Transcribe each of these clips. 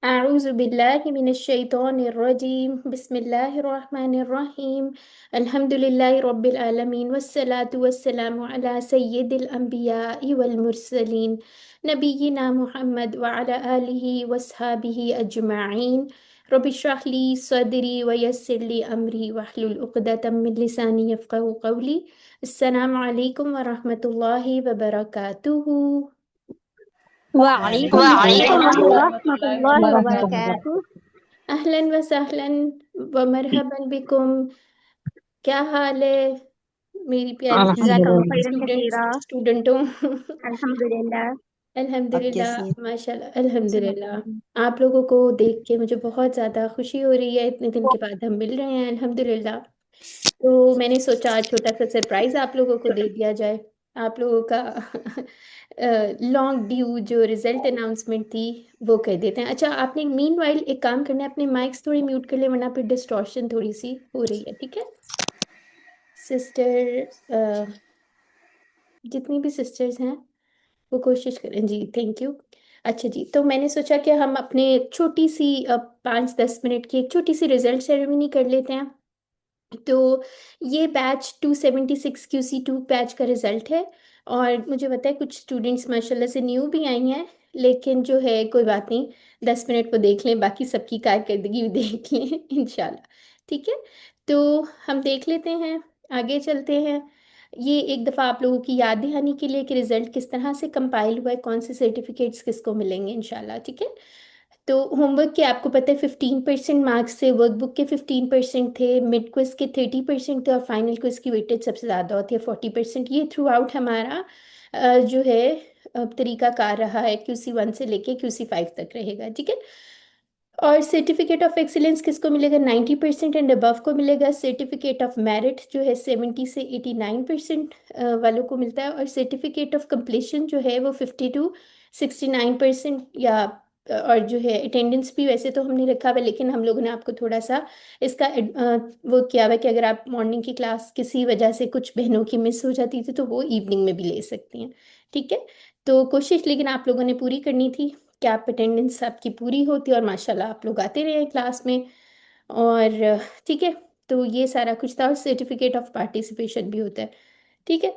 أعوذ بالله من الشيطان الرجيم بسم الله الرحمن الرحيم الحمد لله رب العالمين والصلاة والسلام على سيد الأنبياء والمرسلين نبينا محمد وعلى آله وصحبه أجمعين رب اشرح لي صدري ويسر لي أمري واحلل عقدة من لساني يفقه قولي السلام عليكم ورحمة الله وبركاته. وعلیکم وعلیکم السلام السلام ورحمۃ اللہ ورحمۃ اللہ وبرکاتہ۔ أهلا وسهلا ومرحبا بكم. کیا حال ہے میری پیاری الحمد جزاک اللہ للہ خیرا کثیرا۔ اسٹوڈنٹوں؟ الحمدللہ۔ الحمد آپ للہ، کیسی ماشاء اللہ الحمد صدق للہ۔ اللہ۔ آپ لوگوں کو دیکھ کے مجھے بہت زیادہ خوشی ہو رہی ہے، اتنے دن کے بعد ہم مل رہے ہیں الحمد للہ۔ تو میں نے سوچا آج چھوٹا سا سرپرائز آپ لوگوں کو دے دیا جائے۔ آپ لوگوں کا لانگ ڈیو جو رزلٹ اناؤنسمنٹ تھی وہ کہہ دیتے ہیں۔ اچھا آپ نے مین وائل ایک کام کرنا ہے، اپنے مائکس تھوڑی میوٹ کر لیں ورنہ پھر ڈسٹورشن تھوڑی سی ہو رہی ہے، ٹھیک ہے سسٹر؟ جتنی بھی سسٹرز ہیں وہ کوشش کریں جی، تھینک یو۔ اچھا جی، تو میں نے سوچا کہ ہم اپنے چھوٹی سی 5-10 منٹ کی ایک چھوٹی سی رزلٹ سیریمنی کر لیتے ہیں۔ تو یہ بیچ 276 QC2 بیچ کا رزلٹ ہے، اور مجھے پتا ہے کچھ اسٹوڈنٹس ماشاء اللہ سے نیو بھی آئی ہیں، لیکن جو ہے کوئی بات نہیں، 10 منٹ کو دیکھ لیں، باقی سب کی کارکردگی بھی دیکھ لیں انشاءاللہ، ٹھیک ہے۔ تو ہم دیکھ لیتے ہیں، آگے چلتے ہیں۔ یہ ایک دفعہ آپ لوگوں کی یاد دہانی کے لیے کہ رزلٹ کس طرح سے کمپائل ہوا ہے، کون سے سرٹیفکیٹس کس کو ملیں گے انشاءاللہ، ٹھیک ہے۔ تو ہوم ورک کے آپ کو پتہ ہے 15% مارکس تھے، ورک بک کے 15% تھے، مڈ کوئز کے 30% تھے، اور فائنل کوئز کی ویٹیج سب سے زیادہ ہوتی ہے 40%۔ یہ تھرو آؤٹ ہمارا جو ہے طریقہ کار رہا ہے، QC1 سے لے کے QC5 تک رہے گا، ٹھیک ہے۔ اور سرٹیفکیٹ آف ایکسیلنس کس کو ملے گا؟ 90% اینڈ ابو کو ملے گا۔ سرٹیفکیٹ آف میرٹ جو ہے 70 سے 89% والوں کو ملتا ہے، اور سرٹیفکیٹ آف کمپلیشن جو ہے وہ 50 to 69% یا اور جو ہے اٹینڈنس بھی ویسے تو ہم نے رکھا ہوا ہے، لیکن ہم لوگوں نے آپ کو تھوڑا سا اس کا وہ کیا ہوا ہے کہ اگر آپ مارننگ کی کلاس کسی وجہ سے کچھ بہنوں کی مس ہو جاتی تھی تو وہ ایوننگ میں بھی لے سکتی ہیں، ٹھیک ہے۔ تو کوشش لیکن آپ لوگوں نے پوری کرنی تھی کہ آپ اٹینڈنس آپ کی پوری ہوتی، اور ماشاءاللہ آپ لوگ آتے رہے کلاس میں، اور ٹھیک ہے۔ تو یہ سارا کچھ تھا، اور سرٹیفکیٹ آف پارٹیسپیشن بھی ہوتا ہے، ٹھیک ہے۔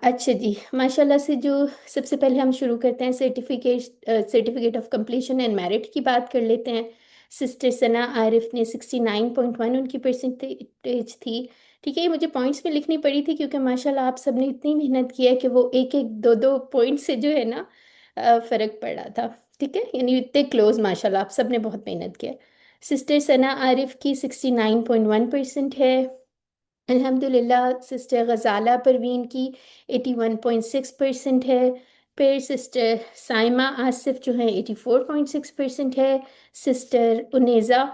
اچھا جی، ماشاءاللہ سے جو سب سے پہلے ہم شروع کرتے ہیں certificate of completion and merit کی بات کر لیتے ہیں۔ سسٹر ثنا عارف نے 69.1 ان کی پرسنٹیج تھی، ٹھیک ہے۔ یہ مجھے پوائنٹس میں لکھنی پڑی تھی کیونکہ ماشاءاللہ آپ سب نے اتنی محنت کی ہے کہ وہ ایک ایک دو دو پوائنٹ سے جو ہے نا فرق پڑ رہا تھا، ٹھیک ہے، یعنی اتنے کلوز ماشاءاللہ آپ سب نے بہت محنت کیا۔ سسٹر ثنا عارف کی 69.1% ہے، الحمدللہ۔ سسٹر غزالہ پروین کی 81.6% ہے۔ پھر سسٹر سائمہ آصف جو ہیں 84.6% ہے۔ سسٹر انیزہ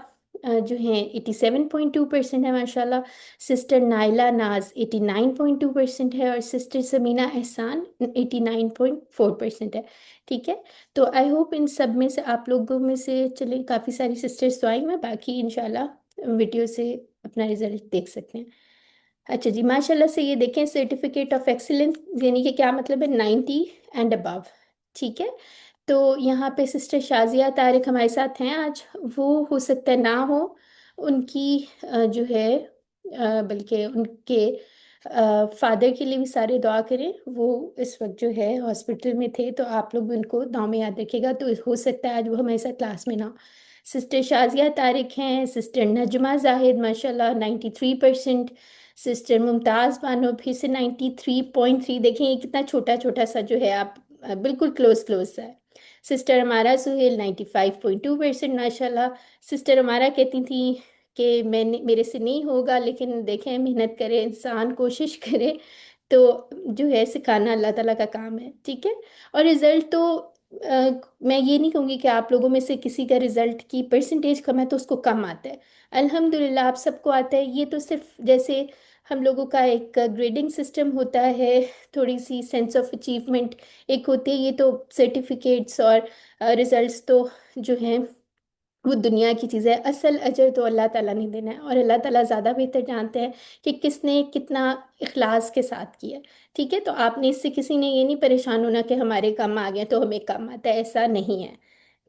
جو ہیں 87.2% ہے ماشاءاللہ۔ سسٹر نائلہ ناز 89.2% ہے، اور سسٹر سمینہ احسان 89.4% ہے، ٹھیک ہے۔ تو آئی ہوپ ان سب میں سے آپ لوگوں میں سے چلیں کافی ساری سسٹرس تو آئی ہیں، باقی انشاءاللہ ویڈیو سے اپنا رزلٹ دیکھ سکتے ہیں۔ اچھا جی، ماشاءاللہ سے یہ دیکھیں سرٹیفکیٹ آف ایکسیلنس یعنی کہ کیا مطلب ہے 90 اینڈ ابو، ٹھیک ہے۔ تو یہاں پہ سسٹر شازیہ طارق ہمارے ساتھ ہیں آج، وہ ہو سکتا ہے نہ ہو، ان کی جو ہے بلکہ ان کے فادر کے لیے بھی سارے دعا کریں، وہ اس وقت جو ہے ہاسپٹل میں تھے، تو آپ لوگ بھی ان کو دعا میں یاد رکھے گا، تو ہو سکتا ہے آج وہ ہمارے ساتھ کلاس میں نہ ہو۔ سسٹر شازیہ طارق ہیں، سسٹر نجمہ زاہد ماشاءاللہ 93%، سسٹر ممتاز بانو پھر سے 93.3، دیکھیں یہ کتنا چھوٹا چھوٹا سا جو ہے، آپ بالکل کلوز کلوز سا ہے۔ سسٹر ہمارا سہیل 95.2% ماشاء اللہ۔ سسٹر ہمارا کہتی تھیں کہ میرے سے نہیں ہوگا، لیکن دیکھیں محنت کرے انسان، کوشش کرے تو جو ہے سکھانا اللہ تعالیٰ کا کام ہے، ٹھیک ہے۔ اور رزلٹ تو میں یہ نہیں کہوں گی کہ آپ لوگوں میں سے کسی کا رزلٹ کی پرسنٹیج کم ہے تو اس کو کم آتا ہے، الحمدللہ آپ سب کو آتا ہے۔ یہ تو صرف جیسے ہم لوگوں کا ایک گریڈنگ سسٹم ہوتا ہے، تھوڑی سی سینس آف اچیومنٹ ایک ہوتی ہے، یہ تو سرٹیفکیٹس اور رزلٹس تو جو ہیں وہ دنیا کی چیز ہے، اصل اجر تو اللہ تعالیٰ نے دینا ہے، اور اللہ تعالیٰ زیادہ بہتر جانتے ہیں کہ کس نے کتنا اخلاص کے ساتھ کیا، ٹھیک ہے۔ تو آپ نے اس سے کسی نے یہ نہیں پریشان ہونا کہ ہمارے کم آ گئے تو ہمیں کم آتا ہے، ایسا نہیں ہے،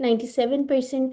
97%।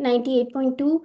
98.2।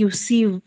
QC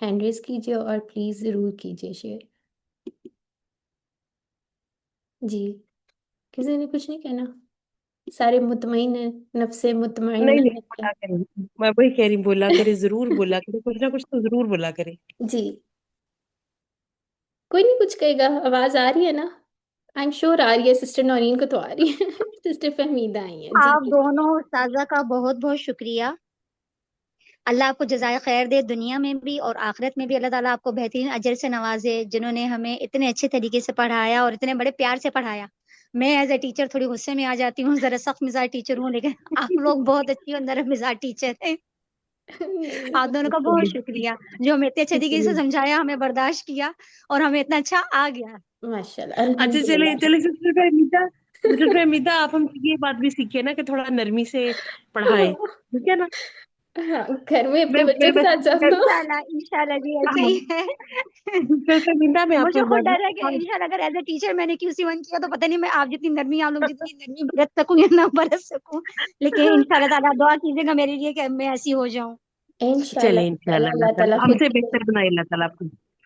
ہینڈ ریز کیجیے اور پلیز ضرور کیجیے شیئر. جی کسی نے کچھ نہیں کہنا؟ سارے مطمئن ہیں، نفس مطمئنہ نہیں نہیں، ہے. بولا کریں. میں وہی کہہ رہی ہوں، بولا کرے، ضرور بولا کرے، کچھ نہ کچھ تو ضرور بولا کرے. جی کوئی نہیں کچھ کہے گا. آواز آ رہی ہے نا؟ آئی ایم شیور آ رہی ہے. سسٹر نورین کو تو آ رہی ہے. سسٹر فہمیدہ آئی ہیں. جی آپ دونوں استاذہ کا بہت بہت شکریہ. اللہ آپ کو جزائے خیر دے، دنیا میں بھی اور آخرت میں بھی اللہ تعالیٰ آپ کو بہترین اجر سے نوازے، جنہوں نے ہمیں اتنے اچھے طریقے سے پڑھایا اور اتنے بڑے پیار سے پڑھایا. میں ایز اے ٹیچر تھوڑی غصے میں آ جاتی ہوں، ذرا سخت مزاج ٹیچر ہوں، لیکن آپ لوگ بہت اچھی اور نرم مزاج ٹیچر ہیں. نہیں آپ دونوں کا بہت شکریہ جو ہمیں اتنے اچھے طریقے سے سمجھایا، ہمیں برداشت کیا اور ہمیں اتنا اچھا آ گیا. ماشاء اللہ اچھا الحمد چلے للہ. چلے سسٹر فہمیدہ آپ ہم سے یہ بات بھی سیکھیے نا کہ تھوڑا نرمی سے پڑھائے، ٹھیک ہے نا؟ ہاں گھر میں اپنے میں بچوں کے ساتھ جب تو انشاءاللہ جی ایسے ہی ہے. سسٹر فہمیدہ میں آپ کو مجھے ایک خود بات ڈر ہے کہ بتاؤں. انشاءاللہ اگر ایز اے ٹیچر میں نے QC1 کیا تو پتہ نہیں میں آپ جتنی نرمی، آپ لوگ جتنی نرمی برت سکوں یا نہ برت سکوں، لیکن انشاءاللہ تعالیٰ دعا کیجیے گا میرے لیے کہ میں ایسی ہو جاؤں. انشاءاللہ چلے انشاءاللہ انشاءاللہ اللہ اللہ تعالیٰ تعالیٰ ہم خود سے بھی بہتر بنائے اللہ تعالیٰ آپ کو.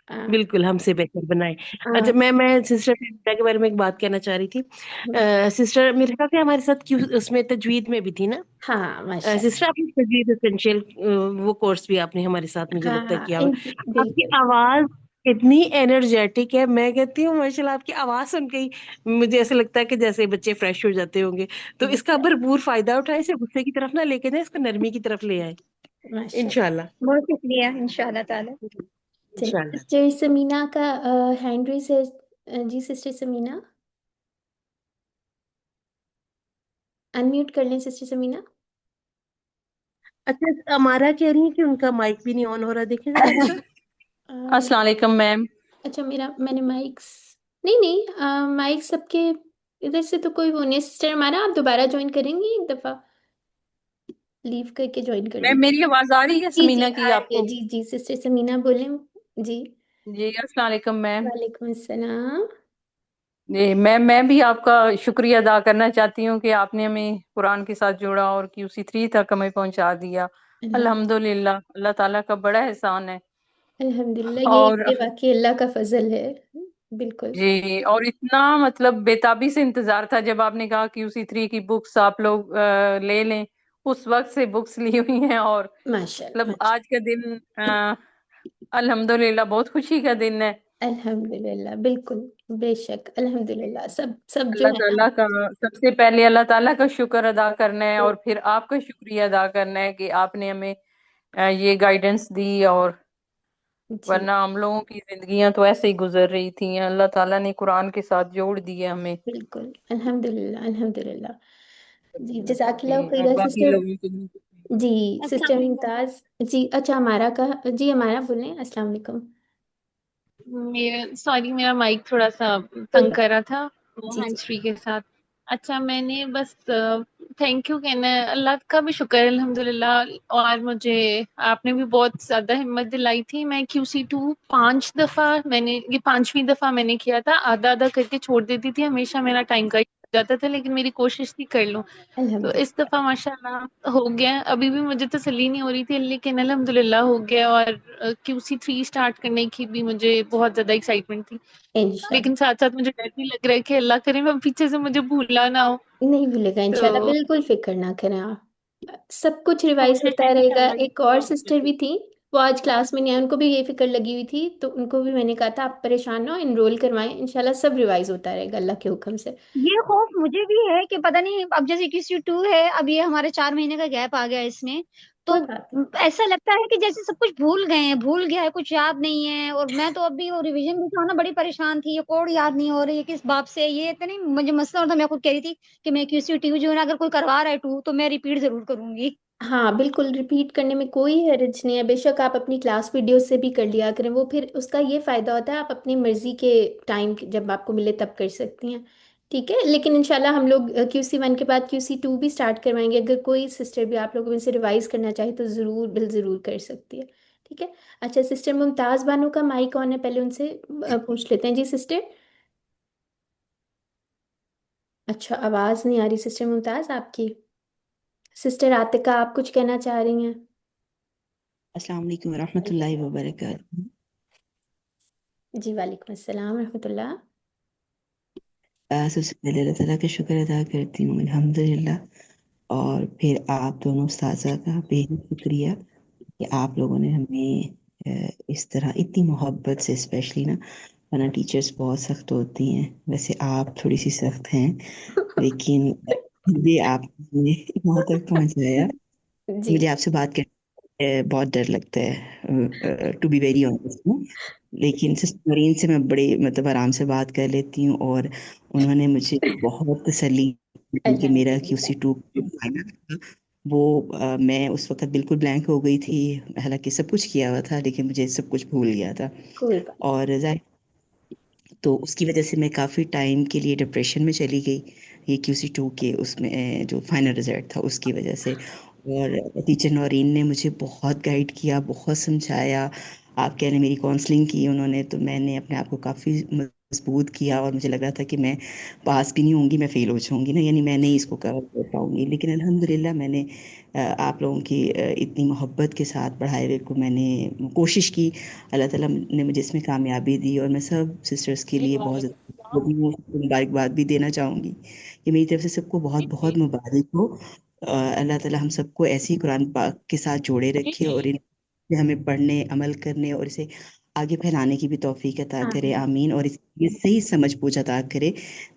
ہاں بالکل ہم سے بہتر بنائے. ہاں اچھا میں سسٹر فہمیدہ کے بارے میں ایک بات کہنا چاہ رہی تھی. سسٹر میرے خیال سے ہمارے ساتھ اس میں تجوید میں بھی تھی نا؟ ہاں ماشاء سسٹر آپ نے تجوید اسینشیل وہ کورس بھی آپ نے ہمارے ساتھ مجھے اللہ. لگتا ہے ہاں کیا ہاں ہوا. آپ کی بالکل. آواز اتنی انرجیٹک ہے، میں کہتی ہوں ماشاء اللہ آپ کی آواز سن کے ہی مجھے ایسا لگتا ہے کہ جیسے بچے فریش ہو جاتے ہوں گے. تو اس کا بھرپور فائدہ اٹھائے، اسے غصے کی طرف نہ لے کے جائے، اس کو نرمی کی طرف لے آئے ماشاء اللہ. انشاءاللہ. بہت شکریہ انشاءاللہ تعالیٰ. انشاءاللہ. سسٹر سمینا کا ہینڈ ریز ہے. جی سسٹر سمینا انمیوٹ کر لیں. سسٹر سمینا اچھا ہمارا کہہ رہی ہے کہ ان کا مائک بھی نہیں آن ہو رہا، دیکھیں ذرا ایکسٹرا. السلام علیکم میم. اچھا میں نے مائکس نہیں مائک سب کے ادھر سے تو کوئی وہ نہیں. سسٹر ہمارا آپ دوبارہ جوائن کریں گی ایک دفعہ، لیو کر کے جوائن کر میم لیجیے. میری آواز آ رہی ہے جی جی سمینا کی آ آپ رہی ہے. کو؟ جی جی سسٹر سمینا بولیں. جی جی السلام علیکم میم. وعلیکم السلام. جی میم میں بھی آپ کا شکریہ ادا کرنا چاہتی ہوں کہ آپ نے ہمیں قرآن کے ساتھ جوڑا اور QC3 تک ہمیں پہنچا دیا. الحمدللہ اللہ تعالیٰ کا بڑا احسان ہے. الحمد للہ اور یہ واقعی اللہ کا فضل ہے. بالکل. جی اور اتنا مطلب بےتابی سے انتظار تھا جب آپ نے کہا QC3 کی بکس آپ لوگ لے لیں. اس وقت سے بکس لی ہوئی ہیں اور ماشاء اللہ مطلب ماشاء آج کا دن الحمدللہ بہت خوشی کا دن ہے. الحمد للہ بالکل بے شک. الحمد للہ سب جو اللہ ہے نا. تعالیٰ کا سب سے پہلے اللہ تعالیٰ کا شکر ادا کرنا ہے اور پھر آپ کا شکریہ ادا کرنا ہے کہ آپ نے ہمیں یہ گائیڈنس دی. اور جی ورنہ ہم لوگوں کی زندگیاں تو ایسے ہی گزر رہی تھیں. اللہ تعالیٰ نے قرآن کے ساتھ جوڑ دیا ہمیں. بالکل الحمد للہ الحمد للہ. جی جزاک جی اللہ اور خیر باقی سسٹر. لوگوں کے لیے جی السلام سسٹر علیکم. ممتاز. جی اچھا ہمارا کا جی ہمارا بولیں. السلام علیکم. سوری میرا مائک تھوڑا سا کوئی تنگ بات کر رہا تھا جی جی ہینڈ فری کے ساتھ. اچھا میں نے بس تھینک یو کہنا ہے. اللہ کا بھی شکر ہے الحمد للہ. اور مجھے آپ نے بھی بہت زیادہ ہمت دلائی تھی. میں QC2 5 دفعہ میں نے یہ 5ویں دفعہ میں نے کیا تھا. آدھا آدھا کر کے چھوڑ دیتی تھی. ہمیشہ میرا ٹائم کا جاتا تھا لیکن میری کوشش تھی کر لوں. تو الحمد اس دفعہ ماشاء اللہ ہو گیا. ابھی بھی مجھے تسلی نہیں ہو رہی تھی لیکن الحمد للہ ہو گیا. اور QC3 اسٹارٹ کرنے کی بھی مجھے بہت زیادہ ایکسائٹمنٹ تھی انشاءاللہ. لیکن ساتھ ساتھ مجھے ڈر بھی لگ رہا ہے کہ اللہ کرے میں پیچھے سے مجھے بھولا نہ ہو. نہیں بھولے گا انشاءاللہ. تو بالکل فکر نہ کریں آپ. سب کچھ ریوائز کوشش ہوتا رہے گا. انشاءاللہ ایک اور سسٹر بھی تھی وہ آج کلاس میں نہیں آئی. ان کو بھی یہ فکر لگی ہوئی تھی تو ان کو بھی میں نے کہا تھا آپ پریشان نہ ہو انرول کروائیں. انشاءاللہ سب ریوائز ہوتا رہے گا اللہ کے حکم سے. یہ خوف مجھے بھی ہے کہ پتہ نہیں اب جیسے QC2 ہے، اب یہ ہمارے 4 مہینے کا گیپ آ گیا اس میں، تو کوئی بات نہیں. ایسا لگتا ہے کہ جیسے سب کچھ بھول گئے ہیں، بھول گیا ہے، کچھ یاد نہیں ہے. اور میں تو اب بھی وہ ریویژن بھی نا بڑی پریشان تھی. یہ کوڈ یاد نہیں ہو رہی ہے کس باب سے. یہ اتنا نہیں مجھے مسئلہ ہوتا. میں خود کہہ رہی تھی کہ میں QC2 جو ہے نا اگر کوئی کروا رہا ہے 2 تو میں ریپیٹ ضرور کروں گی. ہاں بالکل ریپیٹ کرنے میں کوئی حرج نہیں ہے. بے شک آپ اپنی کلاس ویڈیو سے بھی کر لیا کریں. وہ پھر اس کا یہ فائدہ ہوتا ہے آپ اپنی مرضی کے ٹائم جب آپ کو ملے تب کر سکتی ہیں. ٹھیک ہے. لیکن انشاءاللہ ہم لوگ QC1 کے بعد QC2 بھی سٹارٹ کروائیں گے. اگر کوئی سسٹر بھی آپ لوگوں میں سے ریوائز کرنا چاہے تو ضرور ضرور کر سکتی ہے. ٹھیک ہے. اچھا سسٹر ممتاز بانو کا مائک آن ہے. پہلے ان سے پوچھ لیتے ہیں. جی سسٹر. اچھا آواز نہیں آ رہی سسٹر ممتاز آپ کی. سسٹر عاتقہ آپ کچھ کہنا چاہ رہی ہیں؟ السلام علیکم ورحمۃ اللہ وبرکاتہ۔ جی وعلیکم السلام ورحمۃ اللہ۔ سب سے پہلے اللہ تعالیٰ کا شکر ادا کرتی ہوں الحمدللہ، اور پھر آپ دونوں استاذہ کا بے حد شکریہ کہ آپ لوگوں نے ہمیں اس طرح اتنی محبت سے، اسپیشلی نا، ورنہ ٹیچرز بہت سخت ہوتی ہیں، ویسے آپ تھوڑی سی سخت ہیں، لیکن پھر بھی آپ نے وہاں تک پہنچایا۔ جی مجھے آپ سے بات کرنے بہت ڈر لگتا ہے، ٹو بی ویری آنیسٹ، لیکن سسٹر مریم سے میں بڑے مطلب آرام سے بات کر لیتی ہوں، اور انہوں نے مجھے بہت تسلی دی کہ الحمد میرا للہ۔ QC2 فائنل تھا وہ میں اس وقت بالکل بلینک ہو گئی تھی، حالانکہ سب کچھ کیا ہوا تھا لیکن مجھے سب کچھ بھول گیا تھا، کوئی بات اور تو اس کی وجہ سے میں کافی ٹائم کے لیے ڈپریشن میں چلی گئی، یہ QC2 کے اس میں جو فائنل رزلٹ تھا اس کی وجہ سے۔ اور ٹیچر نورین نے مجھے بہت گائیڈ کیا، بہت سمجھایا، آپ کہہ لیں میری کاؤنسلنگ کی انہوں نے، تو میں نے اپنے آپ کو کافی مضبوط کیا، اور مجھے لگا تھا کہ میں پاس بھی نہیں ہوں گی، میں فیل ہو جاؤں گی نا، یعنی میں نہیں اس کو کور کر پاؤں گی، لیکن الحمدللہ میں نے آپ لوگوں کی اتنی محبت کے ساتھ پڑھائے ہوئے کو میں نے کوشش کی، اللہ تعالیٰ نے مجھے اس میں کامیابی دی، اور میں سب سسٹرز کے لیے بہت زیادہ مبارکباد بھی دینا چاہوں گی کہ میری طرف سے سب کو بہت بہت مبارک ہو۔ اللہ تعالیٰ ہم سب کو ایسے ہی قرآن پاک کے ساتھ جوڑے رکھے، اور ان سے ہمیں پڑھنے، عمل کرنے اور اسے آگے پھیلانے کی بھی توفیق عطا کرے، آمین آمین، اور اس کی صحیح سمجھ بوجھ عطا کرے،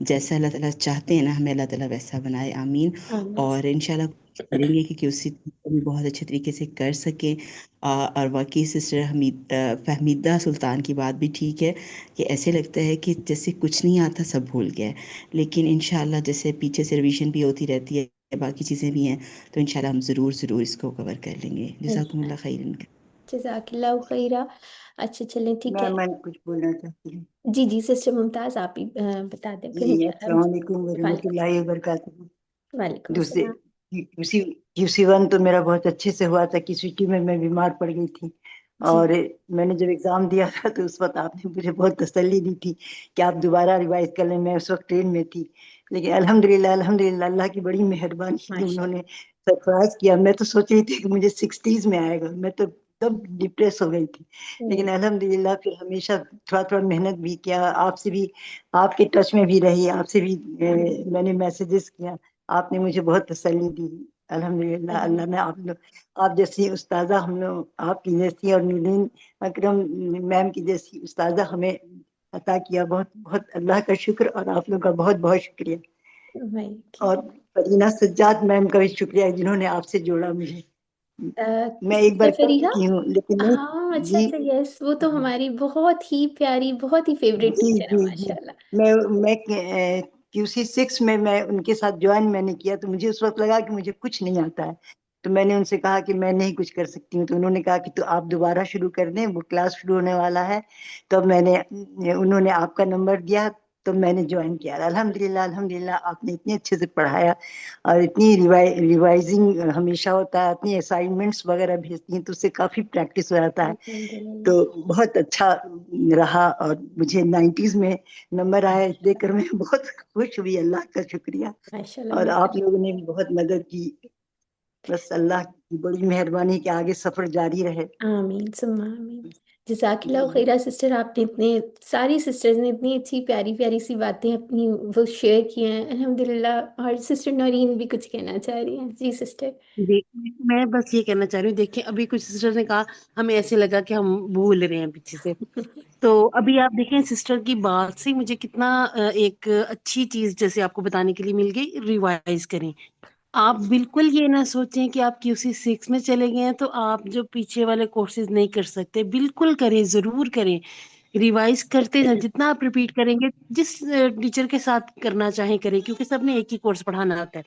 جیسا اللہ تعالیٰ چاہتے ہیں نا ہمیں اللہ تعالیٰ ویسا بنائے، آمین۔ آمین۔ اور انشاءاللہ کوشش کریں گے کہ QC بھی بہت اچھے طریقے سے کر سکیں، اور واقعی سسٹر فہمیدہ سلطان کی بات بھی ٹھیک ہے کہ ایسے لگتا ہے کہ جیسے کچھ نہیں آتا، سب بھول گیا ہے، لیکن انشاءاللہ جیسے پیچھے سے ریویژن بھی ہوتی رہتی ہے، باقی چیزیں بھی ہیں، تو انشاءاللہ ہم ضرور ضرور اس کو کور کر لیں گے۔ جزاکم اللہ خیرن۔ جزاک اللہ خیرہ۔ اچھا چلیں ٹھیک ہے۔ میں کچھ بولنا چاہتی ہوں۔ جی جی سسٹر ممتاز آپ ہی بتا دیں پھر جی انشاءاللہ السلام علیکم ورحمۃ وعلیکم اللہ وبرکاتہ۔ وعلیکم دوسرے السلام۔ QC1 تو میرا بہت اچھے سے ہوا تھا، QC2 میں بیمار پڑ گئی تھی، جی اور میں نے جب ایگزام دیا تھا تو اس وقت آپ نے مجھے بہت تسلی دی تھی کہ آپ دوبارہ ریوائز کر لیں، میں اس وقت ٹرین میں تھی، لیکن الحمدللہ اللہ کی بڑی مہربانی کہ ماشاء انہوں نے سرپرائز کیا۔ میں تو سوچ رہی تھی کہ مجے 60s میں آئے گا، میں تو تب ڈپریس ہو گئی تھی، اللہ۔ لیکن الحمدللہ پھر ہمیشہ تھوڑا تھوڑا محنت بھی کیا، آپ سے بھی، آپ کے ٹچ میں بھی رہی، آپ سے بھی میں نے میسیجز کیا، آپ نے مجھے بہت تسلی دی، الحمدللہ۔ اللہ نے آپ جیسی استاذہ ہم لوگ، آپ کی جیسی اور نورین اکرم میم کی جیسی استاذہ ہمیں عطا کیا، بہت بہت اللہ کا شکر، اور آپ لوگ کا بہت بہت شکریہ، اور فرینہ سجاد میم کا بھی شکریہ جنہوں نے آپ سے جوڑا مجھے۔ میں ایک بار سسٹر کر فریحہ، چکی ہوں لیکن نہیں۔ ہاں اچھا جی اچھا، یس وہ تو ہماری بہت ہی پیاری، بہت ہی فیوریٹ جی ٹیچر ہے جی جی، ماشاء اللہ۔ میں QC6 میں ان کے ساتھ جوائن میں نے کیا، تو مجھے اس وقت لگا کہ مجھے کچھ نہیں آتا ہے، تو میں نے ان سے کہا کہ میں نہیں کچھ کر سکتی ہوں، تو انہوں نے کہا کہ تو آپ دوبارہ شروع کر دیں، وہ کلاس شروع ہونے والا ہے، تو انہوں نے آپ کا نمبر دیا، تو میں نے جوائن کیا، الحمدللہ آپ نے اتنے اچھے سے پڑھایا، اور اتنی ریوائزنگ ہمیشہ ہوتا ہے، اتنی اسائنمنٹس وغیرہ بھیجتی ہیں، تو اس سے کافی پریکٹس ہو جاتا ہے، الحمدللہ تو بہت اچھا رہا، اور مجھے 90s میں نمبر آیا دیکھ کر میں بہت خوش ہوئی، اللہ کا شکریہ، ماشاء اللہ اور آپ ماشاء لوگوں نے بھی بہت مدد کی، بس اللہ کی بڑی مہربانی کہ آگے سفر جاری رہے۔ اللہ، آمین ثم آمین۔ جزاک جی اللہ خیرہ سسٹر، آپ نے اتنے ساری سسٹرز نے اتنی اچھی پیاری پیاری سی باتیں اپنی وہ شیئر کی ہیں الحمدللہ، اور سسٹر نورین بھی کچھ کہنا چاہ رہی ہیں۔ جی سسٹر۔ میں بس یہ کہنا چاہ رہی ہوں، دیکھیں ابھی کچھ سسٹر نے کہا ہمیں ایسے لگا کہ ہم بھول رہے ہیں پیچھے سے، تو ابھی آپ دیکھیں سسٹر کی بات سے مجھے کتنا ایک اچھی چیز جیسے آپ کو بتانے کے لیے مل گئی، ریوائز کریں۔ آپ بالکل یہ نہ سوچیں کہ آپ QC6 میں چلے گئے ہیں تو آپ جو پیچھے والے کورسز نہیں کر سکتے، بالکل کریں، ضرور کریں، ریوائز کرتے جائیں، جتنا آپ ریپیٹ کریں گے، جس ٹیچر کے ساتھ کرنا چاہیں کریں، کیونکہ سب نے ایک ہی کورس پڑھانا ہوتا ہے۔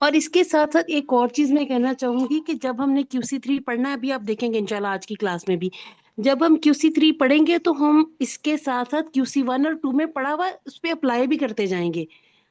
اور اس کے ساتھ ساتھ ایک اور چیز میں کہنا چاہوں گی کہ جب ہم نے QC3 پڑھنا ہے، ابھی آپ دیکھیں گے انشاءاللہ آج کی کلاس میں بھی، جب ہم QC3 پڑھیں گے تو ہم اس کے ساتھ ساتھ QC1 اور 2 میں پڑھا ہوا اس پہ اپلائی بھی کرتے جائیں گے،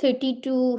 32,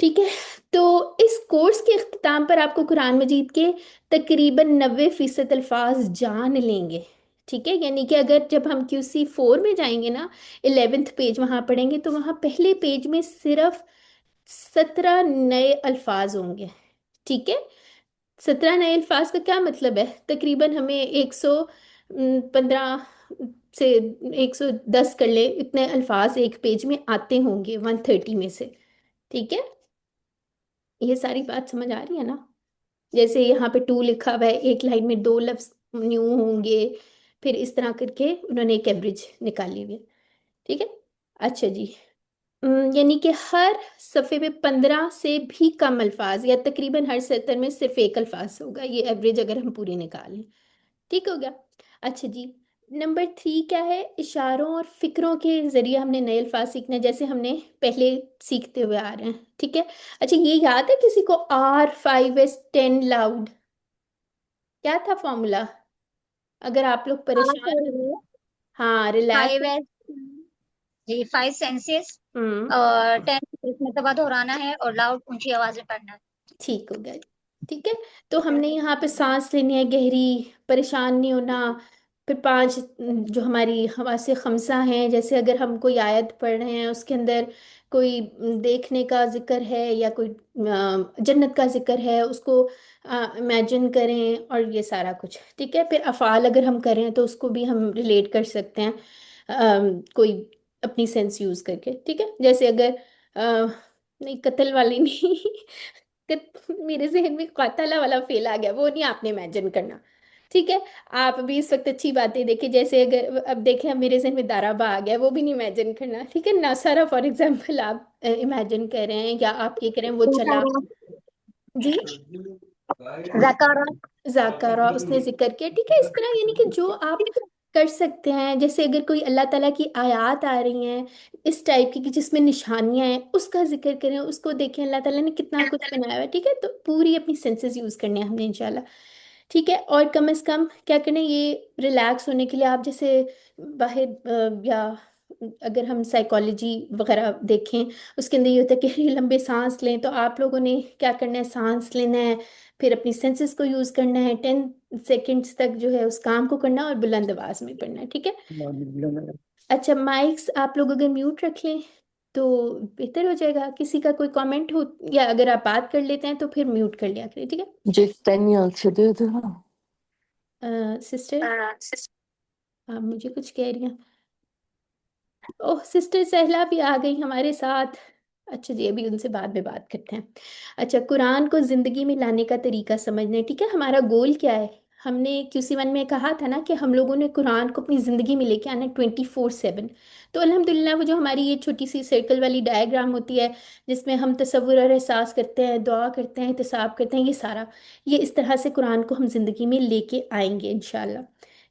ٹھیک ہے، تو اس کورس کے اختتام پر آپ کو قرآن مجید کے تقریباً 90% الفاظ جان لیں گے. ٹھیک ہے، یعنی کہ اگر جب ہم QC 4 میں جائیں گے نا، 11th پیج وہاں پڑھیں گے، تو وہاں پہلے پیج میں صرف 17 نئے الفاظ ہوں گے. ٹھیک ہے، 17 نئے الفاظ کا کیا مطلب ہے؟ تقریباً ہمیں 115 سے 110 کر لے، اتنے الفاظ ایک پیج میں آتے ہوں گے 130 میں سے. ٹھیک ہے، یہ ساری بات سمجھ آ رہی ہے نا؟ جیسے یہاں پہ 2 لکھا ہوا ہے، ایک لائن میں 2 لفظ نیو ہوں گے، پھر اس طرح کر کے انہوں نے ایک ایوریج نکالی ہوئی ہے. ٹھیک ہے، اچھا جی. یعنی کہ ہر صفحے پہ 15 سے بھی کم الفاظ، یا تقریباً ہر سطر میں صرف ایک الفاظ ہوگا، یہ ایوریج اگر ہم پوری نکالیں. ٹھیک ہو گیا؟ اچھا جی. نمبر 3 کیا ہے؟ اشاروں اور فکروں کے ذریعے ہم نے نئے الفاظ سیکھنا ہے، جیسے ہم نے پہلے سیکھتے ہوئے آ رہے ہیں. ٹھیک ہے، اچھا یہ یاد ہے کسی کو R5S10 لاؤڈ کیا تھا فارمولا؟ اگر آپ لوگ پریشان ہیں. ہاں، ریلیکس. 5 جی 5 سینسز ہوں، اور 10 مرتبہ دہرانا ہے اور لاؤڈ اونچی آواز میں پڑھنا ہے. ٹھیک ہو گیا. ٹھیک ہے، تو ہم نے یہاں پہ سانس لینی ہے گہری، پریشان نہیں ہونا. پھر 5 جو ہماری حواس خمسہ ہیں، جیسے اگر ہم کوئی آیت پڑھ رہے ہیں، اس کے اندر کوئی دیکھنے کا ذکر ہے یا کوئی جنت کا ذکر ہے، اس کو امیجن کریں، اور یہ سارا کچھ. ٹھیک ہے، پھر افعال اگر ہم کریں تو اس کو بھی ہم ریلیٹ کر سکتے ہیں کوئی اپنی سینس یوز کر کے. ٹھیک ہے، جیسے اگر نہیں، قتل والی نہیں میرے ذہن میں قاتلہ والا فیل آ گیا، وہ نہیں آپ نے امیجن کرنا. ٹھیک ہے، آپ بھی اس وقت اچھی باتیں دیکھیں، جیسے اگر اب دیکھیں اب میرے ذہن میں دارابا آ گیا، وہ بھی نہیں امیجن کرنا. ٹھیک ہے، ناسارا فار ایگزامپل آپ امیجن کر رہے ہیں، یا آپ یہ کریں وہ چلا. جی، زکارہ. ذاکرہ اس نے ذکر کیا. ٹھیک ہے، اس طرح یعنی کہ جو آپ کر سکتے ہیں، جیسے اگر کوئی اللہ تعالیٰ کی آیات آ رہی ہیں اس ٹائپ کی کہ جس میں نشانیاں ہیں، اس کا ذکر کریں، اس کو دیکھیں اللہ تعالیٰ نے کتنا کچھ بنایا ہوا ہے. ٹھیک ہے، تو پوری اپنی سینسز یوز کرنے ہیں ہم نے انشاءاللہ. ٹھیک ہے، اور کم از کم کیا کریں، یہ ریلیکس ہونے کے لیے آپ جیسے باہر یا اگر ہم سائیکالوجی وغیرہ دیکھیں، اس کے اندر یہ ہوتا ہے کہ لمبے سانس لیں، تو آپ لوگوں نے کیا کرنا ہے، سانس لینا ہے، پھر اپنی سینسز کو یوز کرنا ہے، 10 سیکنڈز تک جو ہے اس کام کو کرنا ہے، اور بلند آواز میں پڑھنا ہے. ٹھیک ہے، اچھا مائکس آپ لوگ اگر میوٹ رکھ لیں تو بہتر ہو جائے گا. کسی کا کوئی کامنٹ ہو، یا اگر آپ بات کر لیتے ہیں تو پھر میوٹ کر لیا کریں. ٹھیک مجھے ٹینیال سے دے دو. ہے سسٹر، آپ مجھے کچھ کہہ رہی ہیں؟ اوہ، سسٹر سہلا بھی آ گئی ہمارے ساتھ. اچھا جی، ابھی ان سے بعد میں بات کرتے ہیں. اچھا، قرآن کو زندگی میں لانے کا طریقہ سمجھنا ہے. ٹھیک ہے، ہمارا گول کیا ہے؟ ہم نے QC 1 میں کہا تھا نا کہ ہم لوگوں نے قرآن کو اپنی زندگی میں لے کے آنا ہے 24/7. تو الحمدللہ وہ جو ہماری یہ چھوٹی سی سرکل والی ڈائیگرام ہوتی ہے، جس میں ہم تصور اور احساس کرتے ہیں، دعا کرتے ہیں، احتساب کرتے ہیں، یہ سارا، یہ اس طرح سے قرآن کو ہم زندگی میں لے کے آئیں گے انشاءاللہ.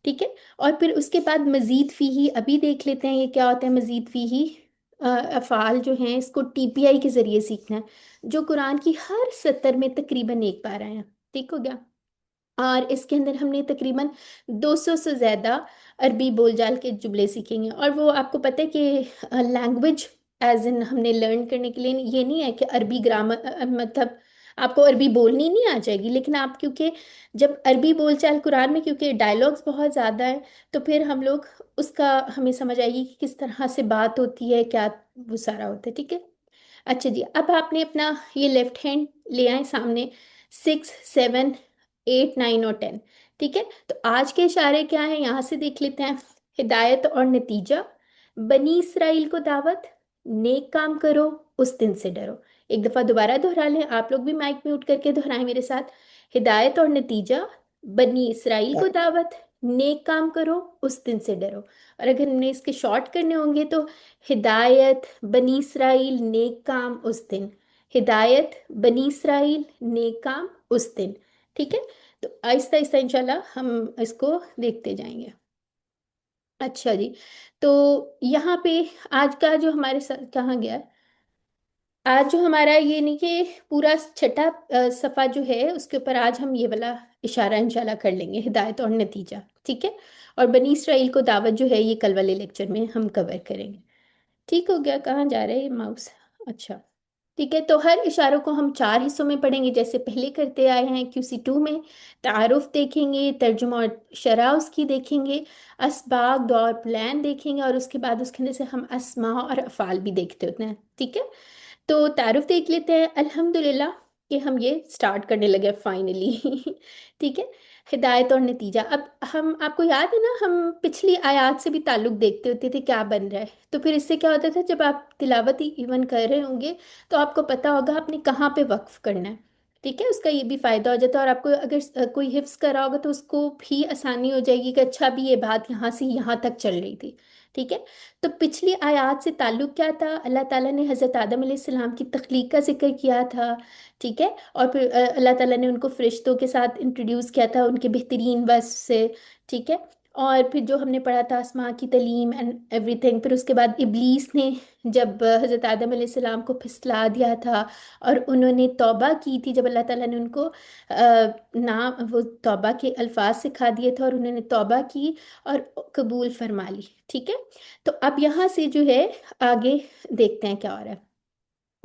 ٹھیک ہے، اور پھر اس کے بعد مزید فیہی ابھی دیکھ لیتے ہیں یہ کیا ہوتا ہے. مزید فیہی افعال جو ہیں، اس کو TPI کے ذریعے سیکھنا ہے، جو قرآن کی ہر سطر میں تقریباً ایک بار آئے ہیں. ٹھیک ہو گیا، اور اس کے اندر ہم نے تقریباً 200 سے زیادہ عربی بول جال کے جملے سیکھیں گے. اور وہ آپ کو پتہ ہے کہ لینگویج ایز ان ہم نے لرن کرنے کے لیے یہ نہیں ہے کہ عربی گرامر مطلب آپ کو عربی بولنی نہیں آ جائے گی، لیکن آپ کیونکہ جب عربی بول چال قرآن میں کیونکہ ڈائلاگس بہت زیادہ ہیں، تو پھر ہم لوگ اس کا ہمیں سمجھ آئے گی کہ کس طرح سے بات ہوتی ہے، کیا وہ سارا ہوتا ہے. ٹھیک ہے، اچھا جی، اب آپ نے اپنا یہ لیفٹ ہینڈ لے آئے سامنے، 6 7 8 9 اور 10. ٹھیک ہے، تو آج کے اشارے کیا ہیں یہاں سے دیکھ لیتے ہیں. ہدایت اور نتیجہ، بنی اسرائیل کو دعوت، نیک کام کرو، اس دن سے ڈرو. ایک دفعہ دوبارہ دہرا لیں، آپ لوگ بھی مائک میوٹ کر کے دہرائیں میرے ساتھ. ہدایت اور نتیجہ، بنی اسرائیل کو دعوت، نیک کام کرو، اس دن سے ڈرو. اور اگر ہم نے اس کے شارٹ کرنے ہوں گے تو ہدایت، بنی اسرائیل، نیک کام، اس دن. ہدایت، بنی اسرائیل، نیک کام، اس دن. ٹھیک ہے، تو آہستہ آہستہ انشاءاللہ ہم اس کو دیکھتے جائیں گے. اچھا جی، تو یہاں پہ آج کا جو ہمارے ساتھ کہاں گیا ہے؟ آج جو ہمارا یہ نہیں کہ پورا چھٹا صفحہ جو ہے اس کے اوپر آج ہم یہ والا اشارہ انشاءاللہ کر لیں گے، ہدایت اور نتیجہ. ٹھیک ہے، اور بنی اسرائیل کو دعوت جو ہے یہ کل والے لیکچر میں ہم کور کریں گے. ٹھیک ہو گیا، کہاں جا رہے ہیں ماؤس؟ اچھا ٹھیک ہے، تو ہر اشاروں کو ہم 4 حصوں میں پڑھیں گے جیسے پہلے کرتے آئے ہیں QC2 میں. تعارف دیکھیں گے، ترجمہ اور شرح اس کی دیکھیں گے، اسباق دعا اور پلان دیکھیں گے، اور اس کے بعد اس کے اندر سے ہم اسماء اور افعال بھی دیکھتے ہوتے ہیں. ٹھیک ہے، تو تعارف دیکھ لیتے ہیں. الحمدللہ کہ ہم یہ سٹارٹ کرنے لگے فائنلی. ٹھیک ہے، ہدایت اور نتیجہ. اب ہم، آپ کو یاد ہے نا، ہم پچھلی آیات سے بھی تعلق دیکھتے ہوتے تھے کیا بن رہا ہے. تو پھر اس سے کیا ہوتا تھا، جب آپ تلاوت ہی ایون کر رہے ہوں گے تو آپ کو پتا ہوگا آپ نے کہاں پہ وقف کرنا ہے. ٹھیک ہے، اس کا یہ بھی فائدہ ہو جاتا ہے، اور آپ کو اگر کوئی حفظ کرا ہوگا تو اس کو بھی آسانی ہو جائے گی کہ اچھا بھی یہ بات یہاں سے یہاں تک چل رہی تھی. ٹھیک ہے، تو پچھلی آیات سے تعلق کیا تھا، اللہ تعالیٰ نے حضرت آدم علیہ السلام کی تخلیق کا ذکر کیا تھا. ٹھیک ہے، اور پھر اللہ تعالیٰ نے ان کو فرشتوں کے ساتھ انٹروڈیوس کیا تھا ان کے بہترین وصف سے. ٹھیک ہے، اور پھر جو ہم نے پڑھا تھا اسماء کی تعلیم اینڈ ایوری تھنگ. پھر اس کے بعد ابلیس نے جب حضرت آدم علیہ السلام کو پھسلا دیا تھا اور انہوں نے توبہ کی تھی، جب اللہ تعالیٰ نے ان کو نام وہ توبہ کے الفاظ سکھا دیے تھے اور انہوں نے توبہ کی اور قبول فرما لی. ٹھیک ہے، تو اب یہاں سے جو ہے آگے دیکھتے ہیں کیا ہو رہا ہے.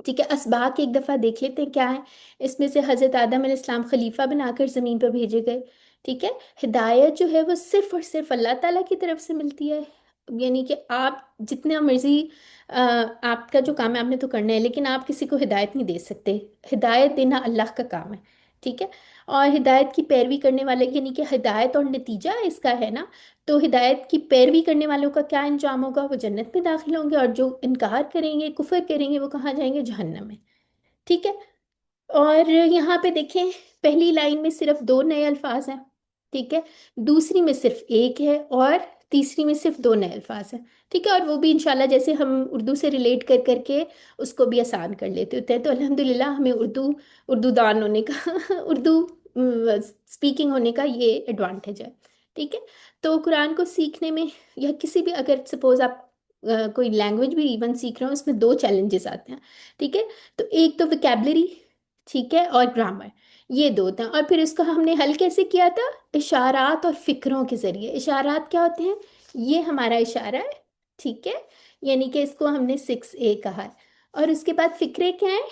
ٹھیک ہے، اسباق ایک دفعہ دیکھ لیتے ہیں کیا ہے. اس میں سے حضرت آدم علیہ السلام خلیفہ بنا کر زمین پر بھیجے گئے. ٹھیک ہے، ہدایت جو ہے وہ صرف اور صرف اللہ تعالیٰ کی طرف سے ملتی ہے. یعنی کہ آپ جتنا مرضی آپ کا جو کام ہے آپ نے تو کرنا ہے، لیکن آپ کسی کو ہدایت نہیں دے سکتے. ہدایت دینا اللہ کا کام ہے. ٹھیک ہے، اور ہدایت کی پیروی کرنے والے، یعنی کہ ہدایت اور نتیجہ اس کا ہے نا، تو ہدایت کی پیروی کرنے والوں کا کیا انجام ہوگا، وہ جنت میں داخل ہوں گے، اور جو انکار کریں گے، کفر کریں گے، وہ کہاں جائیں گے، جہنم میں. ٹھیک ہے، اور یہاں پہ دیکھیں پہلی لائن میں صرف 2 نئے الفاظ ہیں. ٹھیک ہے، دوسری میں صرف ایک ہے، اور تیسری میں صرف 2 نئے الفاظ ہیں. ٹھیک ہے، اور وہ بھی انشاءاللہ جیسے ہم اردو سے ریلیٹ کر کر کے اس کو بھی آسان کر لیتے ہوتے ہیں. تو الحمدللہ ہمیں اردو دان ہونے کا اردو اسپیکنگ ہونے کا یہ ایڈوانٹیج ہے. ٹھیک ہے، تو قرآن کو سیکھنے میں، یا کسی بھی، اگر سپوز آپ کوئی لینگویج بھی ایون سیکھ رہے ہو، اس میں 2 چیلنجز آتے ہیں. ٹھیک ہے، تو ایک تو وکیبلری، ٹھیک ہے، اور گرامر. یہ 2 تھے، اور پھر اس کو ہم نے حل کیسے کیا تھا، اشارات اور فکروں کے ذریعے. اشارات کیا ہوتے ہیں، یہ ہمارا اشارہ ہے. ٹھیک ہے، یعنی کہ اس کو ہم نے 6A کہا ہے. اور اس کے بعد فکرے کیا ہیں،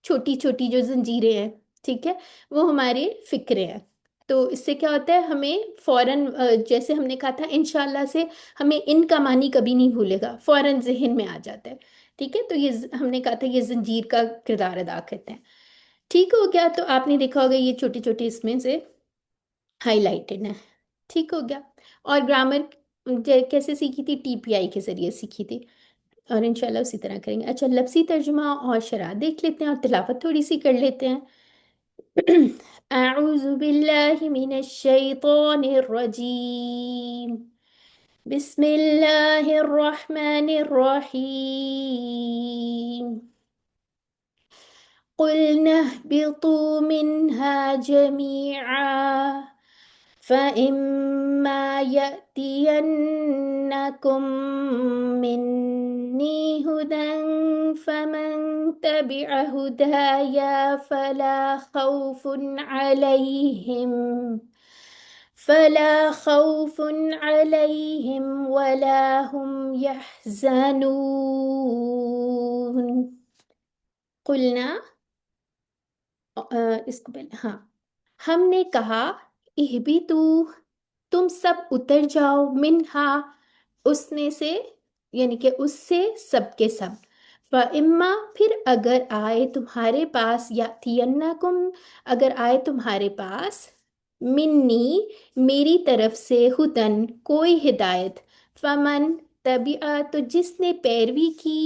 چھوٹی چھوٹی جو زنجیریں ہیں. ٹھیک ہے، وہ ہمارے فکرے ہیں. تو اس سے کیا ہوتا ہے، ہمیں فوراً جیسے ہم نے کہا تھا انشاءاللہ سے ہمیں ان کا معنی کبھی نہیں بھولے گا، فوراً ذہن میں آ جاتا ہے. ٹھیک ہے، تو یہ ہم نے کہا تھا یہ زنجیر کا کردار ادا کرتے ہیں. ٹھیک ہو گیا، تو آپ نے دیکھا ہوگا یہ چھوٹی چھوٹی اس میں سے ہائی لائٹڈ ہیں. ٹھیک ہو گیا، اور گرامر کیسے سیکھی تھی، TPI کے ذریعے سیکھی تھی، اور انشاءاللہ اسی طرح کریں گے. اچھا، لفظی ترجمہ اور شرح دیکھ لیتے ہیں اور تلاوت تھوڑی سی کر لیتے ہیں. اعوذ باللہ من الشیطان الرجیم، بسم اللہ الرحمن الرحیم. قلنا اهبطوا منها جميعا فإما يأتينكم مني هدى فمن تبع هدايا فلا خوف عليهم ولا هم يحزنون. قلنا اس کو پہلے، ہاں، ہم نے کہا، اہبتو، تم سب اتر جاؤ، منہا، اس میں سے، یعنی کہ اس سے سب کے سب. فَإِمَّا، پھر اگر آئے تمہارے پاس، یاتینکم، اگر آئے تمہارے پاس، منی، میری طرف سے، ہدن، کوئی ہدایت، فمن، تبعہ، تو جس نے پیروی کی،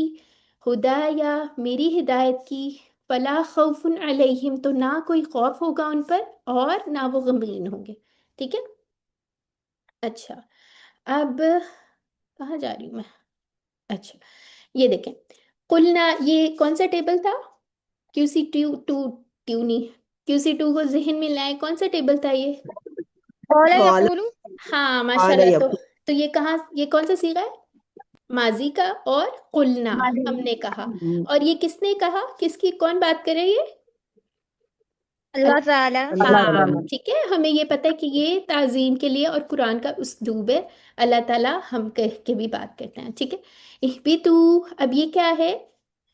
ہدایا، میری ہدایت کی، فلا خوف علیہم، تو نہ کوئی خوف ہوگا ان پر اور نہ وہ غمگین ہوں گے. ٹھیک ہے، اچھا، اب کہاں جا رہی ہوں میں. اچھا، یہ دیکھیں، قلنا، یہ کون سا ٹیبل تھا، QC2 نہیں، QC2 کو ذہن میں لائیں، کون سا ٹیبل تھا یہ. قال قال یقول ہاں ماشاء قال اللہ. یقول تو یہ کہاں، یہ کون سا صیغہ ہے، ماضی کا، اور قلنا، ماضی، ہم نے کہا. اور یہ کس نے کہا، کس کی، کون بات کر رہی ہے، اللہ تعالی. اللہ ہاں. تعالیٰ. ٹھیک ہے، ہمیں یہ پتہ ہے کہ یہ تعظیم کے لیے اور قرآن کا اسلوب ہے. اللہ تعالیٰ ہم کہہ کے بھی بات کرتے ہیں. ٹھیک ہے، اہبتو، اب یہ کیا ہے،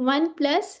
1+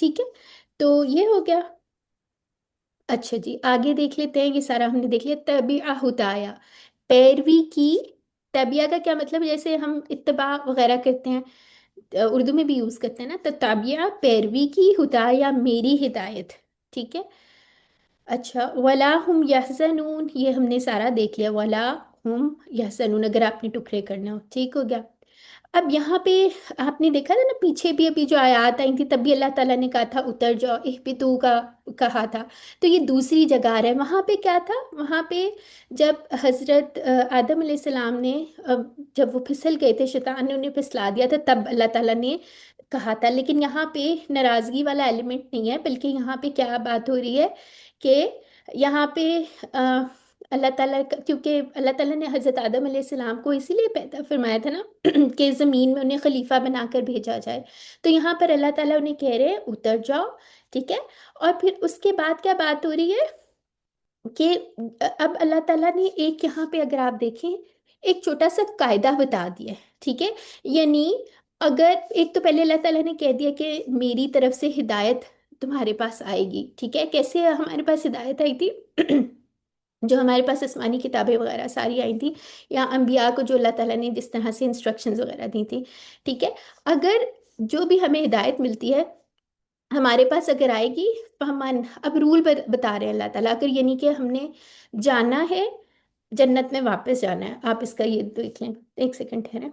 ٹھیک ہے، تو یہ ہو گیا۔ اچھا جی، آگے دیکھ لیتے ہیں، یہ سارا ہم نے دیکھ لیا، تبیہ ہدایا، پیروی کی۔ تبیہ کا کیا مطلب؟ جیسے ہم اتباع وغیرہ کرتے ہیں، اردو میں بھی یوز کرتے ہیں نا، تو تابعہ پیروی کی، ہدایا میری ہدایت، ٹھیک ہے۔ اچھا، ولا ہم یحزنون، یہ ہم نے سارا دیکھ لیا، ولا ہم یحزنون اگر آپ نے ٹکڑے کرنا ہو، ٹھیک ہو گیا۔ اب یہاں پہ آپ نے دیکھا تھا نا، پیچھے بھی ابھی جو آیات آئی تھی تب بھی اللہ تعالیٰ نے کہا تھا اتر جاؤ، اہبطوا کا کہا تھا، تو یہ دوسری جگہ آ رہا ہے۔ وہاں پہ کیا تھا؟ وہاں پہ جب حضرت آدم علیہ السلام نے جب وہ پھسل گئے تھے، شیطان نے انہیں پھسلا دیا تھا، تب اللہ تعالیٰ نے کہا تھا، لیکن یہاں پہ ناراضگی والا ایلیمنٹ نہیں ہے، بلکہ یہاں پہ کیا بات ہو رہی ہے کہ یہاں پہ اللہ تعالیٰ کیونکہ اللہ تعالیٰ نے حضرت آدم علیہ السلام کو اسی لیے پیدا فرمایا تھا نا کہ زمین میں انہیں خلیفہ بنا کر بھیجا جائے، تو یہاں پر اللہ تعالیٰ انہیں کہہ رہے ہیں اتر جاؤ، ٹھیک ہے۔ اور پھر اس کے بعد کیا بات ہو رہی ہے کہ اب اللہ تعالیٰ نے ایک یہاں پہ اگر آپ دیکھیں ایک چھوٹا سا قاعدہ بتا دیا ہے، ٹھیک ہے، یعنی اگر ایک تو پہلے اللہ تعالیٰ نے کہہ دیا کہ میری طرف سے ہدایت تمہارے پاس آئے گی، ٹھیک ہے، کیسے ہمارے پاس ہدایت آئی تھی؟ جو ہمارے پاس آسمانی کتابیں وغیرہ ساری آئی تھی، یا انبیاء کو جو اللہ تعالیٰ نے جس طرح سے انسٹرکشنز وغیرہ دی تھی، ٹھیک ہے، اگر جو بھی ہمیں ہدایت ملتی ہے ہمارے پاس اگر آئے گی، فہمان اب رول بتا رہے ہیں اللہ تعالیٰ، اگر یعنی کہ ہم نے جانا ہے جنت میں واپس جانا ہے، آپ اس کا یہ دیکھ لیں، ایک سیکنڈ ٹھہریں۔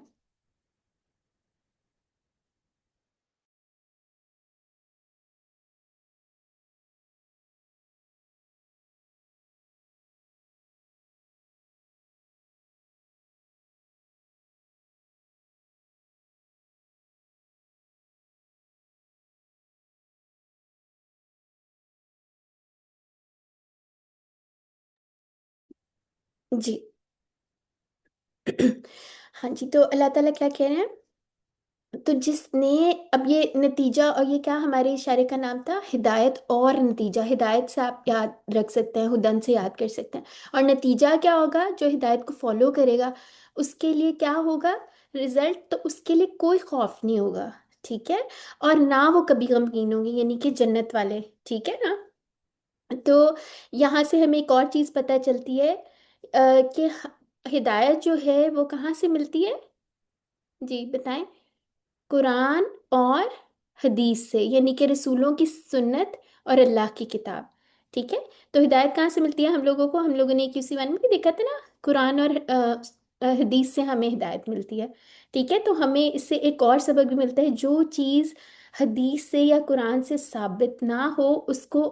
جی ہاں جی، تو اللہ تعالیٰ کیا کہہ رہے ہیں؟ تو جس نے اب یہ نتیجہ، اور یہ کیا ہمارے اشارے کا نام تھا؟ ہدایت اور نتیجہ، ہدایت سے آپ یاد رکھ سکتے ہیں، ہدن سے یاد کر سکتے ہیں، اور نتیجہ کیا ہوگا؟ جو ہدایت کو فالو کرے گا اس کے لیے کیا ہوگا رزلٹ؟ تو اس کے لیے کوئی خوف نہیں ہوگا، ٹھیک ہے، اور نہ وہ کبھی غمگین ہوں گے، یعنی کہ جنت والے، ٹھیک ہے نا۔ تو یہاں سے ہمیں ایک اور چیز پتہ چلتی ہے کہ ہدایت جو ہے وہ کہاں سے ملتی ہے؟ جی بتائیں۔ قرآن اور حدیث سے، یعنی کہ رسولوں کی سنت اور اللہ کی کتاب، ٹھیک ہے۔ تو ہدایت کہاں سے ملتی ہے ہم لوگوں کو؟ ہم لوگوں نے QC1 میں بھی دیکھا تھا نا، قرآن اور حدیث سے ہمیں ہدایت ملتی ہے، ٹھیک ہے۔ تو ہمیں اس سے ایک اور سبق بھی ملتا ہے، جو چیز حدیث سے یا قرآن سے ثابت نہ ہو اس کو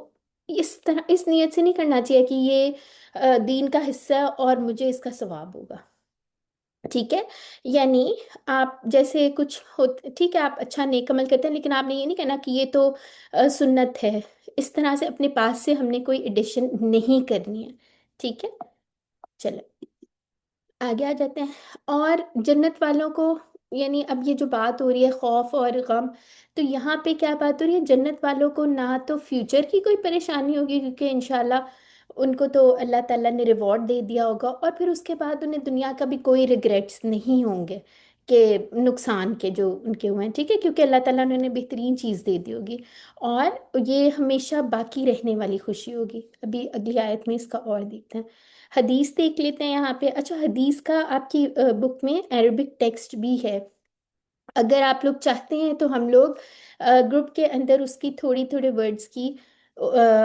اس طرح اس نیت سے نہیں کرنا چاہیے کہ یہ دین کا حصہ ہے اور مجھے اس کا ثواب ہوگا، ٹھیک ہے۔ یعنی آپ جیسے کچھ ٹھیک ہے، آپ اچھا نیک عمل کرتے ہیں، لیکن آپ نے یہ نہیں کہنا کہ یہ تو سنت ہے، اس طرح سے اپنے پاس سے ہم نے کوئی ایڈیشن نہیں کرنی ہے، ٹھیک ہے۔ چلو آگے آ جاتے ہیں، اور جنت والوں کو، یعنی اب یہ جو بات ہو رہی ہے خوف اور غم، تو یہاں پہ کیا بات ہو رہی ہے؟ جنت والوں کو نہ تو فیوچر کی کوئی پریشانی ہوگی، کیونکہ انشاءاللہ ان کو تو اللہ تعالیٰ نے ریوارڈ دے دیا ہوگا، اور پھر اس کے بعد انہیں دنیا کا بھی کوئی ریگریٹس نہیں ہوں گے کہ نقصان کے جو ان کے ہوئے ہیں، ٹھیک ہے، کیونکہ اللہ تعالیٰ نے انہیں بہترین چیز دے دی ہوگی، اور یہ ہمیشہ باقی رہنے والی خوشی ہوگی۔ ابھی اگلی آیت میں اس کا اور دیکھتے ہیں، حدیث دیکھ لیتے ہیں یہاں پہ۔ اچھا، حدیث کا آپ کی بک میں عربک ٹیکسٹ بھی ہے، اگر آپ لوگ چاہتے ہیں تو ہم لوگ گروپ کے اندر اس کی تھوڑی تھوڑے ورڈز کی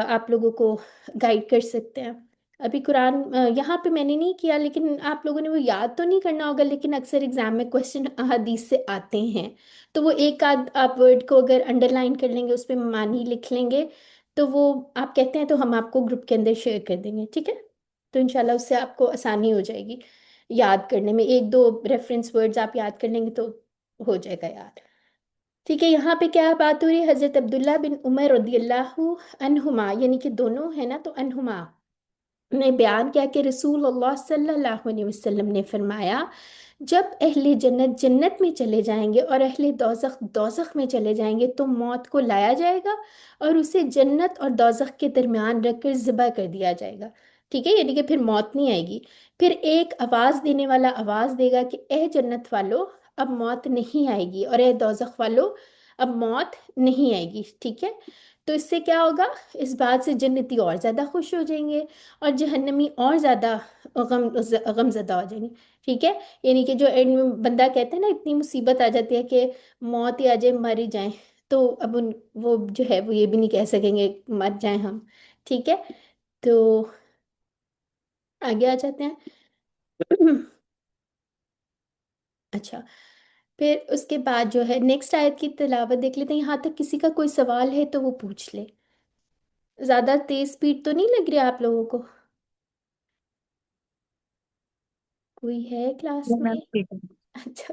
آپ لوگوں کو گائیڈ کر سکتے ہیں۔ ابھی قرآن یہاں پہ میں نے نہیں کیا، لیکن آپ لوگوں نے وہ یاد تو نہیں کرنا ہوگا، لیکن اکثر ایگزام میں کوشچن حدیث سے آتے ہیں، تو وہ ایک آدھ آپ ورڈ کو اگر انڈر لائن کر لیں گے، اس پہ معنی لکھ لیں گے، تو وہ آپ کہتے ہیں تو ہم آپ کو گروپ کے اندر شیئر کر دیں گے، ٹھیک ہے۔ تو انشاءاللہ اس سے آپ کو آسانی ہو جائے گی یاد کرنے میں، ایک دو ریفرنس ورڈز آپ یاد کر لیں گے تو ہو جائے گا یاد، ٹھیک ہے۔ یہاں پہ کیا بات ہو رہی ہے؟ حضرت عبداللہ بن عمر رضی اللہ عنہما، یعنی کہ دونوں ہیں نا، تو عنہما نے بیان کیا کہ رسول اللہ صلی اللہ علیہ وسلم نے فرمایا، جب اہل جنت جنت میں چلے جائیں گے اور اہل دوزخ دوزخ میں چلے جائیں گے تو موت کو لایا جائے گا اور اسے جنت اور دوزخ کے درمیان رکھ کر ذبح کر دیا جائے گا، ٹھیک ہے، یعنی کہ پھر موت نہیں آئے گی۔ پھر ایک آواز دینے والا آواز دے گا کہ اے جنت والو اب موت نہیں آئے گی، اور اے دوزخ والو اب موت نہیں آئے گی، ٹھیک ہے؟ تو اس سے کیا ہوگا؟ اس بات سے جنتی اور زیادہ خوش ہو جائیں گے اور جہنمی اور زیادہ غم زدہ ہو جائیں گے، ٹھیک ہے؟ یعنی کہ جو بندہ کہتا ہے نا اتنی مصیبت آ جاتی ہے کہ موت ہی آ جائے، مر ہی جائیں، تو اب وہ جو ہے وہ یہ بھی نہیں کہہ سکیں گے مر جائیں ہم، ٹھیک ہے؟ تو آگے آ جاتے ہیں۔ اچھا، پھر اس کے بعد جو ہے نیکسٹ آیت کی تلاوت دیکھ لیتے ہیں، یہاں تک کسی کا کوئی سوال ہے تو وہ پوچھ لے۔ زیادہ تیز سپیڈ تو نہیں لگ رہی آپ لوگوں کو؟ کوئی ہے کلاس میم میں؟ ٹھیک ہے۔ اچھا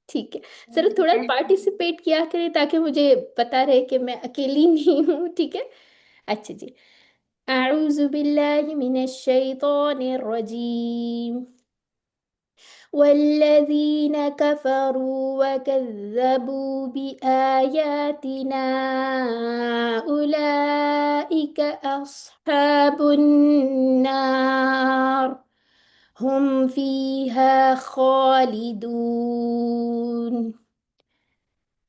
ٹھیک ہے، ذرا تھوڑا پارٹیسپیٹ کیا کریں تاکہ مجھے پتا رہے کہ میں اکیلی نہیں ہوں، ٹھیک ہے؟ اچھا جی، اعوذ باللہ من الشیطان الرجیم والذین كفروا وكذبوا بآياتنا أولئك أصحاب النار هم فيها خالدون۔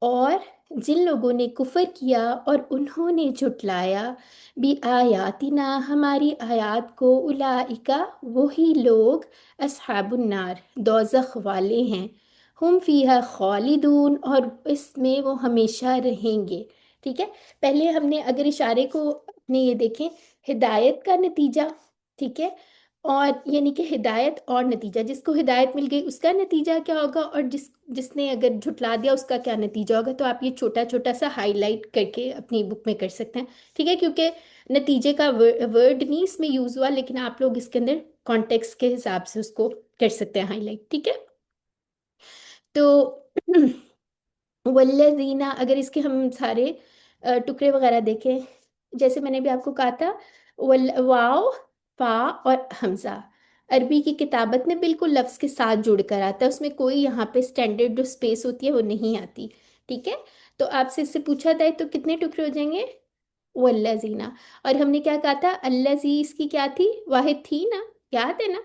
اور جن لوگوں نے کفر کیا اور انہوں نے جھٹلایا بھی آیاتنا ہماری آیات کو، اولئکا وہی لوگ، اصحاب النار دوزخ والے ہیں، ہم فیہا خالدون اور اس میں وہ ہمیشہ رہیں گے، ٹھیک ہے؟ پہلے ہم نے اگر اشارے کو اپنے یہ دیکھیں، ہدایت کا نتیجہ، ٹھیک ہے؟ اور یعنی کہ ہدایت اور نتیجہ، جس کو ہدایت مل گئی اس کا نتیجہ کیا ہوگا، اور جس نے اگر جھٹلا دیا اس کا کیا نتیجہ ہوگا، تو آپ یہ چھوٹا چھوٹا سا ہائی لائٹ کر کے اپنی بک میں کر سکتے ہیں، ٹھیک ہے؟ کیونکہ نتیجے کا ورڈ نہیں اس میں یوز ہوا، لیکن آپ لوگ اس کے اندر کانٹیکس کے حساب سے اس کو کر سکتے ہیں ہائی لائٹ، ٹھیک ہے؟ تو والذین، اگر اس کے ہم سارے ٹکڑے وغیرہ دیکھیں، جیسے میں نے بھی آپ کو کہا تھا، واو، فا اور حمزہ عربی کی کتابت میں بالکل لفظ کے ساتھ جڑ کر آتا ہے، اس میں کوئی یہاں پہ اسٹینڈرڈ جو اسپیس ہوتی ہے وہ نہیں آتی، ٹھیک ہے؟ تو آپ سے اس سے پوچھا جائے تو کتنے ٹکڑے ہو جائیں گے؟ والذین، اور ہم نے کیا کہا تھا؟ الذی اس کی کیا تھی؟ واحد تھی نا، یاد ہے نا؟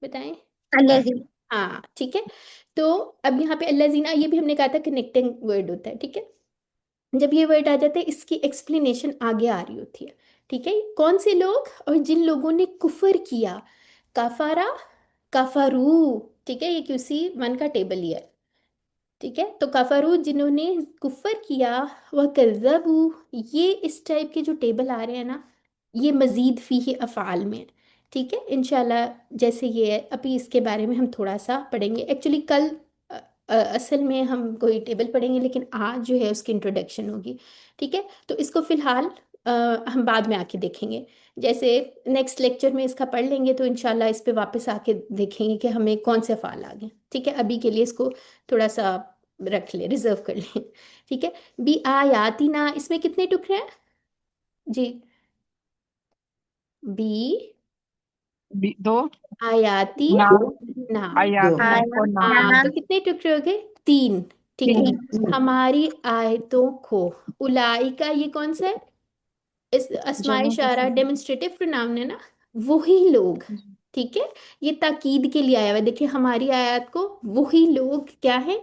بتائیں۔ الذی، ہاں ٹھیک ہے، تو اب یہاں پہ اللہ زینہ یہ بھی ہم نے کہا تھا کنیکٹنگ ورڈ ہوتا ہے، ٹھیک ہے؟ جب یہ ورڈ آ جاتا ہے اس کی ایکسپلینیشن آگے آ رہی ہوتی ہے، ٹھیک ہے؟ کون سے لوگ؟ اور جن لوگوں نے کفر کیا، کافارا، کافرو، ٹھیک ہے؟ یہ QC 1 کا ٹیبل ہی ہے، ٹھیک ہے؟ تو کفرو جنہوں نے کفر کیا، وہ کذبو، یہ اس ٹائپ کے جو ٹیبل آ رہے ہیں نا یہ مزید فیہ افعال میں ہے، ٹھیک ہے؟ انشاءاللہ جیسے یہ ہے ابھی اس کے بارے میں ہم تھوڑا سا پڑھیں گے، ایکچولی کل اصل میں ہم کوئی ٹیبل پڑھیں گے لیکن آج جو ہے اس کی انٹروڈکشن ہوگی، ٹھیک ہے؟ تو اس کو فی الحال ہم بعد میں آ کے دیکھیں گے، جیسے نیکسٹ لیکچر میں اس کا پڑھ لیں گے تو انشاءاللہ اس پہ واپس آ کے دیکھیں گے کہ ہمیں کون سے افعال آ گئے، ٹھیک ہے؟ ابھی کے لیے اس کو تھوڑا سا رکھ لیں، ریزرو کر لیں، ٹھیک ہے؟ بی آیاتنا، اس میں کتنے ٹکڑے ہیں جی؟ بی دو، آیاتی نا، نا، دو، آیاتنا اور نا، ہاں نام، تو کتنے ٹکڑے ہو گئے؟ 3، ٹھیک ہے؟ تین۔ ہماری آیتوں کو، اولائکا یہ کون سا ہے؟ اسماء جمع کا اشارہ صحیح۔ ڈیمونسٹریٹو پروناؤن ہے نا، وہی لوگ، ٹھیک ہے؟ یہ تاکید کے لیے آیا ہوا ہے، دیکھیں ہماری آیات کو وہی لوگ کیا ہیں؟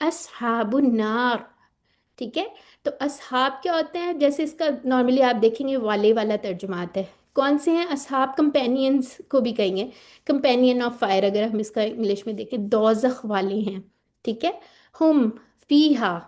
اصحاب النار، ٹھیک ہے؟ تو اصحاب کیا ہوتے ہیں؟ جیسے اس کا نارملی آپ دیکھیں گے والے والا ترجمہ آتا ہے، کون سے ہیں اصحاب؟ کمپینینز کو بھی کہیں گے، کمپینین آف فائر، اگر ہم اس کا انگلش میں دیکھیں دوزخ والے ہیں، ٹھیک ہے؟ ہم فیہا،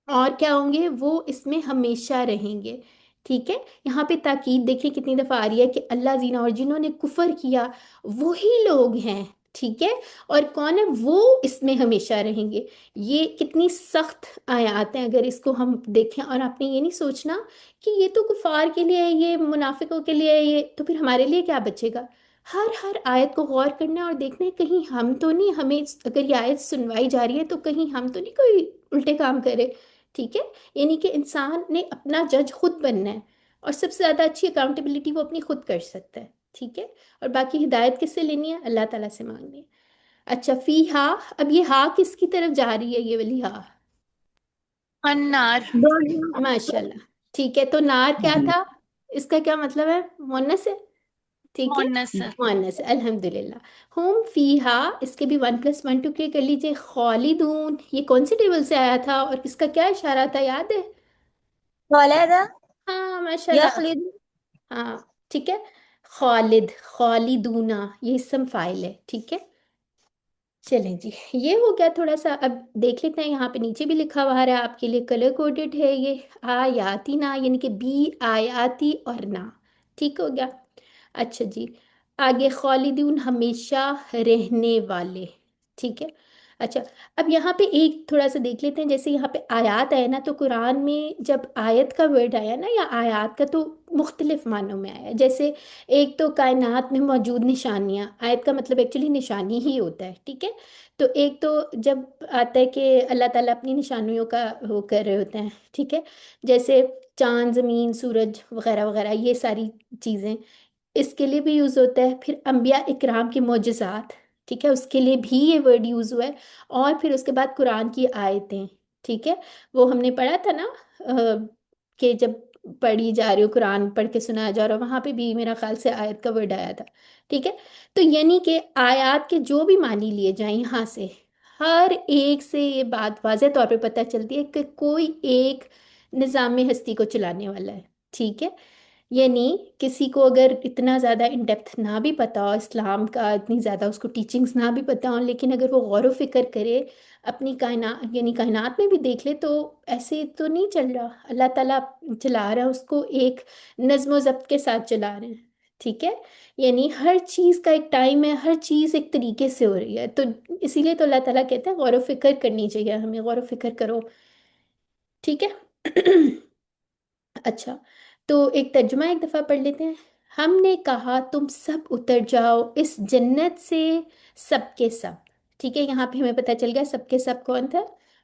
اور کیا ہوں گے؟ وہ اس میں ہمیشہ رہیں گے، ٹھیک ہے؟ یہاں پہ تاکید دیکھیں کتنی دفعہ آ رہی ہے کہ اللہ زینا، اور جنہوں نے کفر کیا وہی لوگ ہیں، ٹھیک ہے؟ اور کون ہے وہ اس میں ہمیشہ رہیں گے؟ یہ کتنی سخت آیات ہیں اگر اس کو ہم دیکھیں، اور آپ نے یہ نہیں سوچنا کہ یہ تو کفار کے لیے ہے، یہ منافقوں کے لیے ہے، یہ تو پھر ہمارے لیے کیا بچے گا؟ ہر آیت کو غور کرنا ہے اور دیکھنا ہے کہیں ہم تو نہیں، ہمیں اگر یہ آیت سنوائی جا رہی ہے تو کہیں ہم تو نہیں کوئی الٹے کام کرے، ٹھیک ہے؟ یعنی کہ انسان نے اپنا جج خود بننا ہے، اور سب سے زیادہ اچھی اکاؤنٹیبلٹی وہ اپنی خود کر سکتا ہے، ٹھیک ہے؟ اور باقی ہدایت کس سے لینی ہے؟ اللہ تعالیٰ سے مانگنی ہے۔ اچھا، فی ہا، اب یہ ہا کس کی طرف جا رہی ہے؟ یہ والی ہا، النار، ماشاء اللہ، ٹھیک ہے؟ تو نار کیا تھا؟ اس کا کیا مطلب ہے؟ مونس ہے؟ ٹھیک ہے، مونس سر. مؤنث، الحمدللہ. ہم فیہا، اس کے بھی 1+1 2 کر لیجئے. خالدون، یہ کون سی ٹیبل سے آیا تھا اور اس کا کیا اشارہ تھا، یاد ہے؟ خالدہ ہاں ماشاء یا اللہ. خالد. ہاں ٹھیک ہے. خالد، خالدونا، یہ اسم فاعل ہے. ٹھیک ہے، چلیں جی، یہ ہو گیا تھوڑا سا. اب دیکھ لیتے ہیں، یہاں پہ نیچے بھی لکھا ہوا ہے آپ کے لیے، کلر کوڈڈ ہے یہ. آیاتی نا، یعنی کہ بی آیاتی اور نا. ٹھیک ہو گیا. اچھا جی، آگے خالدون، ہمیشہ رہنے والے. ٹھیک ہے. اچھا، اب یہاں پہ ایک تھوڑا سا دیکھ لیتے ہیں. جیسے یہاں پہ آیات آیا نا، تو قرآن میں جب آیت کا ورڈ آیا نا یا آیات کا، تو مختلف معنوں میں آیا. جیسے ایک تو کائنات میں موجود نشانیاں، آیت کا مطلب ایکچولی نشانی ہی ہوتا ہے. ٹھیک ہے. تو ایک تو جب آتا ہے کہ اللہ تعالیٰ اپنی نشانیوں کا وہ کر رہے ہوتے ہیں. ٹھیک ہے، جیسے چاند، زمین، سورج وغیرہ وغیرہ، یہ ساری چیزیں اس کے لیے بھی یوز ہوتا ہے. پھر انبیاء اکرام کے معجزات، ٹھیک ہے، اس کے لیے بھی یہ ورڈ یوز ہوا ہے. اور پھر اس کے بعد قرآن کی آیتیں. ٹھیک ہے، وہ ہم نے پڑھا تھا نا، کہ جب پڑھی جا رہی ہو، قرآن پڑھ کے سنایا جا رہا ہو، وہاں پہ بھی میرا خیال سے آیت کا ورڈ آیا تھا. ٹھیک ہے. تو یعنی کہ آیات کے جو بھی معنی لیے جائیں یہاں سے، ہر ایک سے یہ بات واضح طور پہ پتہ چلتی ہے کہ کوئی ایک نظام ہستی کو چلانے والا ہے. ٹھیک ہے. یعنی کسی کو اگر اتنا زیادہ ان ڈیپتھ نہ بھی پتا ہو اسلام کا، اتنی زیادہ اس کو ٹیچنگز نہ بھی پتا ہوں، لیکن اگر وہ غور و فکر کرے، اپنی کائنات یعنی کائنات میں بھی دیکھ لے، تو ایسے تو نہیں چل رہا. اللہ تعالیٰ چلا رہا ہے اس کو، ایک نظم و ضبط کے ساتھ چلا رہے ہیں. ٹھیک ہے. یعنی ہر چیز کا ایک ٹائم ہے، ہر چیز ایک طریقے سے ہو رہی ہے. تو اسی لیے تو اللہ تعالیٰ کہتے ہیں غور و فکر کرنی چاہیے ہمیں، غور و فکر کرو. ٹھیک ہے. اچھا، تو ایک ترجمہ ایک دفعہ پڑھ لیتے ہیں. ہم نے کہا تم سب اتر جاؤ اس جنت سے، سب کے سب. ٹھیک ہے، یہاں پہ ہمیں پتہ چل گیا سب کے سب کون تھا.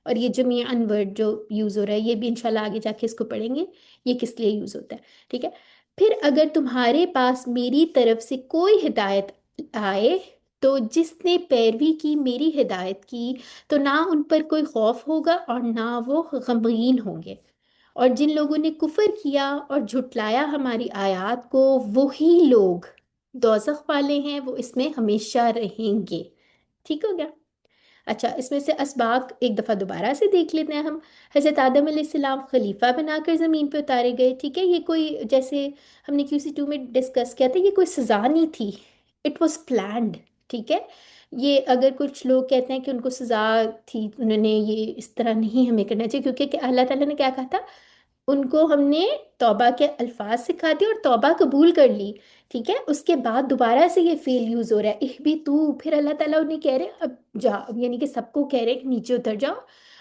اور یہ جمیعاً ورڈ جو یوز ہو رہا ہے، یہ بھی انشاءاللہ آگے جا کے اس کو پڑھیں گے، یہ کس لیے یوز ہوتا ہے. ٹھیک ہے. پھر اگر تمہارے پاس میری طرف سے کوئی ہدایت آئے، تو جس نے پیروی کی، میری ہدایت کی، تو نہ ان پر کوئی خوف ہوگا اور نہ وہ غمگین ہوں گے. اور جن لوگوں نے کفر کیا اور جھٹلایا ہماری آیات کو، وہی لوگ دوزخ والے ہیں، وہ اس میں ہمیشہ رہیں گے. ٹھیک ہو گیا. اچھا، اس میں سے اسباق ایک دفعہ دوبارہ سے دیکھ لیتے ہیں ہم. حضرت آدم علیہ السلام خلیفہ بنا کر زمین پہ اتارے گئے. ٹھیک ہے، یہ کوئی، جیسے ہم نے QC2 میں ڈسکس کیا تھا، یہ کوئی سزا نہیں تھی. It was planned. ٹھیک ہے. یہ اگر کچھ لوگ کہتے ہیں کہ ان کو سزا تھی، انہوں نے یہ اس طرح نہیں ہمیں کرنا چاہیے، کیونکہ اللہ تعالیٰ نے کیا کہا تھا، ان کو ہم نے توبہ کے الفاظ سکھا دی اور توبہ قبول کر لی. ٹھیک ہے. اس کے بعد دوبارہ سے یہ فعل یوز ہو رہا ہے، اہ بھی تو. پھر اللہ تعالیٰ انہیں کہہ رہے اب جا، یعنی کہ سب کو کہہ رہے کہ نیچے اتر جاؤ.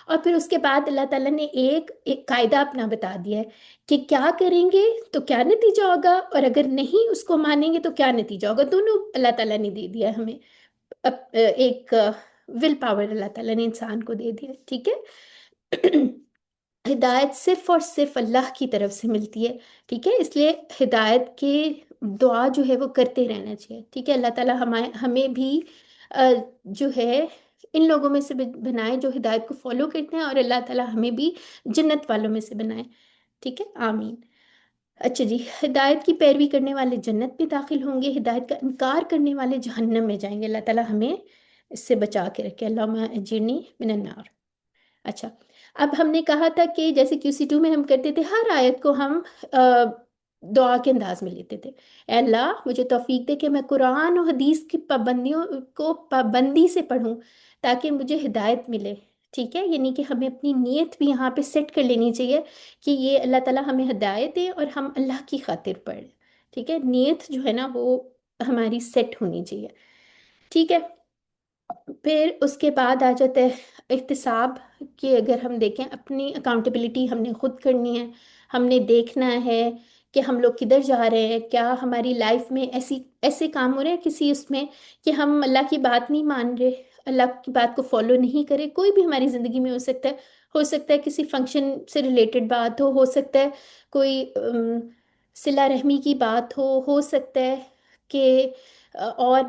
اور پھر اس کے بعد اللہ تعالیٰ نے ایک قاعدہ اپنا بتا دیا ہے کہ کیا کریں گے تو کیا نتیجہ ہوگا، اور اگر نہیں اس کو مانیں گے تو کیا نتیجہ ہوگا. دونوں اللہ تعالیٰ نے دے دیا ہے ہمیں. ایک ول پاور اللہ تعالیٰ نے انسان کو دے دیا. ٹھیک ہے. ہدایت صرف اور صرف اللہ کی طرف سے ملتی ہے. ٹھیک ہے. اس لیے ہدایت کے دعا جو ہے وہ کرتے رہنا چاہیے. ٹھیک ہے. اللہ تعالیٰ ہمیں بھی جو ہے ان لوگوں میں سے بنائے جو ہدایت کو فالو کرتے ہیں، اور اللہ تعالیٰ ہمیں بھی جنت والوں میں سے بنائے. ٹھیک ہے. آمین. اچھا جی، ہدایت کی پیروی کرنے والے جنت میں داخل ہوں گے، ہدایت کا انکار کرنے والے جہنم میں جائیں گے. اللہ تعالیٰ ہمیں اس سے بچا کے رکھے. اللہم اجرنی من النار. اچھا، اب ہم نے کہا تھا کہ جیسے QC2 میں ہم کرتے تھے، ہر آیت کو ہم دعا کے انداز میں لیتے تھے. اے اللہ مجھے توفیق دے کہ میں قرآن و حدیث کی پابندیوں کو پابندی سے پڑھوں، تاکہ مجھے ہدایت ملے. ٹھیک ہے. یعنی کہ ہمیں اپنی نیت بھی یہاں پہ سیٹ کر لینی چاہیے کہ یہ اللہ تعالیٰ ہمیں ہدایت دے اور ہم اللہ کی خاطر پڑھیں. ٹھیک ہے. نیت جو ہے نا وہ ہماری سیٹ ہونی چاہیے. ٹھیک ہے. پھر اس کے بعد آ جاتا ہے احتساب، کہ اگر ہم دیکھیں اپنی اکاؤنٹیبلٹی ہم نے خود کرنی ہے. ہم نے دیکھنا ہے کہ ہم لوگ کدھر جا رہے ہیں، کیا ہماری لائف میں ایسے کام ہو رہے ہیں کسی اس میں کہ ہم اللہ کی بات نہیں مان رہے، اللہ کی بات کو فالو نہیں کرے. کوئی بھی ہماری زندگی میں ہو سکتا ہے کسی فنکشن سے ریلیٹڈ بات ہو سکتا ہے کوئی صلہ رحمی کی بات ہو سکتا ہے کہ اور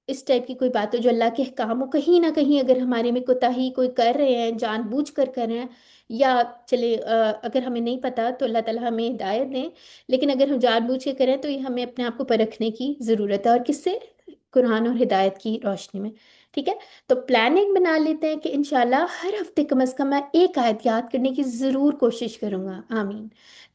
اس ٹائپ کی کوئی بات ہو جو اللہ کے احکام ہو، کہیں نہ کہیں اگر ہمارے میں کوتاہی کوئی کر رہے ہیں، جان بوجھ کر رہے ہیں، یا چلے اگر ہمیں نہیں پتا تو اللہ تعالیٰ ہمیں ہدایت دیں، لیکن اگر ہم جان بوجھ کے کریں تو یہ ہمیں اپنے آپ کو پرکھنے کی ضرورت ہے، اور کس سے؟ قرآن اور ہدایت کی روشنی میں، ٹھیک ہے؟ تو پلاننگ بنا لیتے ہیں کہ انشاءاللہ ہر ہفتے کم از کم میں ایک آیت یاد کرنے کی ضرور کوشش کروں گا، آمین،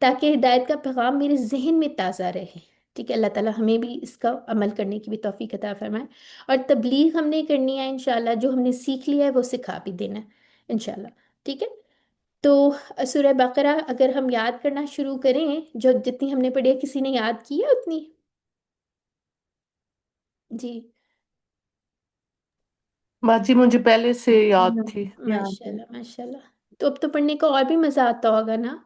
تاکہ ہدایت کا پیغام میرے ذہن میں تازہ رہے، ٹھیک ہے؟ اللہ تعالیٰ ہمیں بھی اس کا عمل کرنے کی بھی توفیق عطا فرمائے، اور تبلیغ ہم نے کرنی ہے انشاءاللہ، جو ہم نے سیکھ لیا ہے وہ سکھا بھی دینا ہے انشاءاللہ، ٹھیک ہے؟ تو سورہ بقرہ اگر ہم یاد کرنا شروع کریں، جو جتنی ہم نے پڑھی ہے، کسی نے یاد کی ہے اتنی؟ جی باجی مجھے پہلے سے یاد تھی. ماشاء اللہ ماشاء اللہ، تو اب تو پڑھنے کا اور بھی مزہ آتا ہوگا نا؟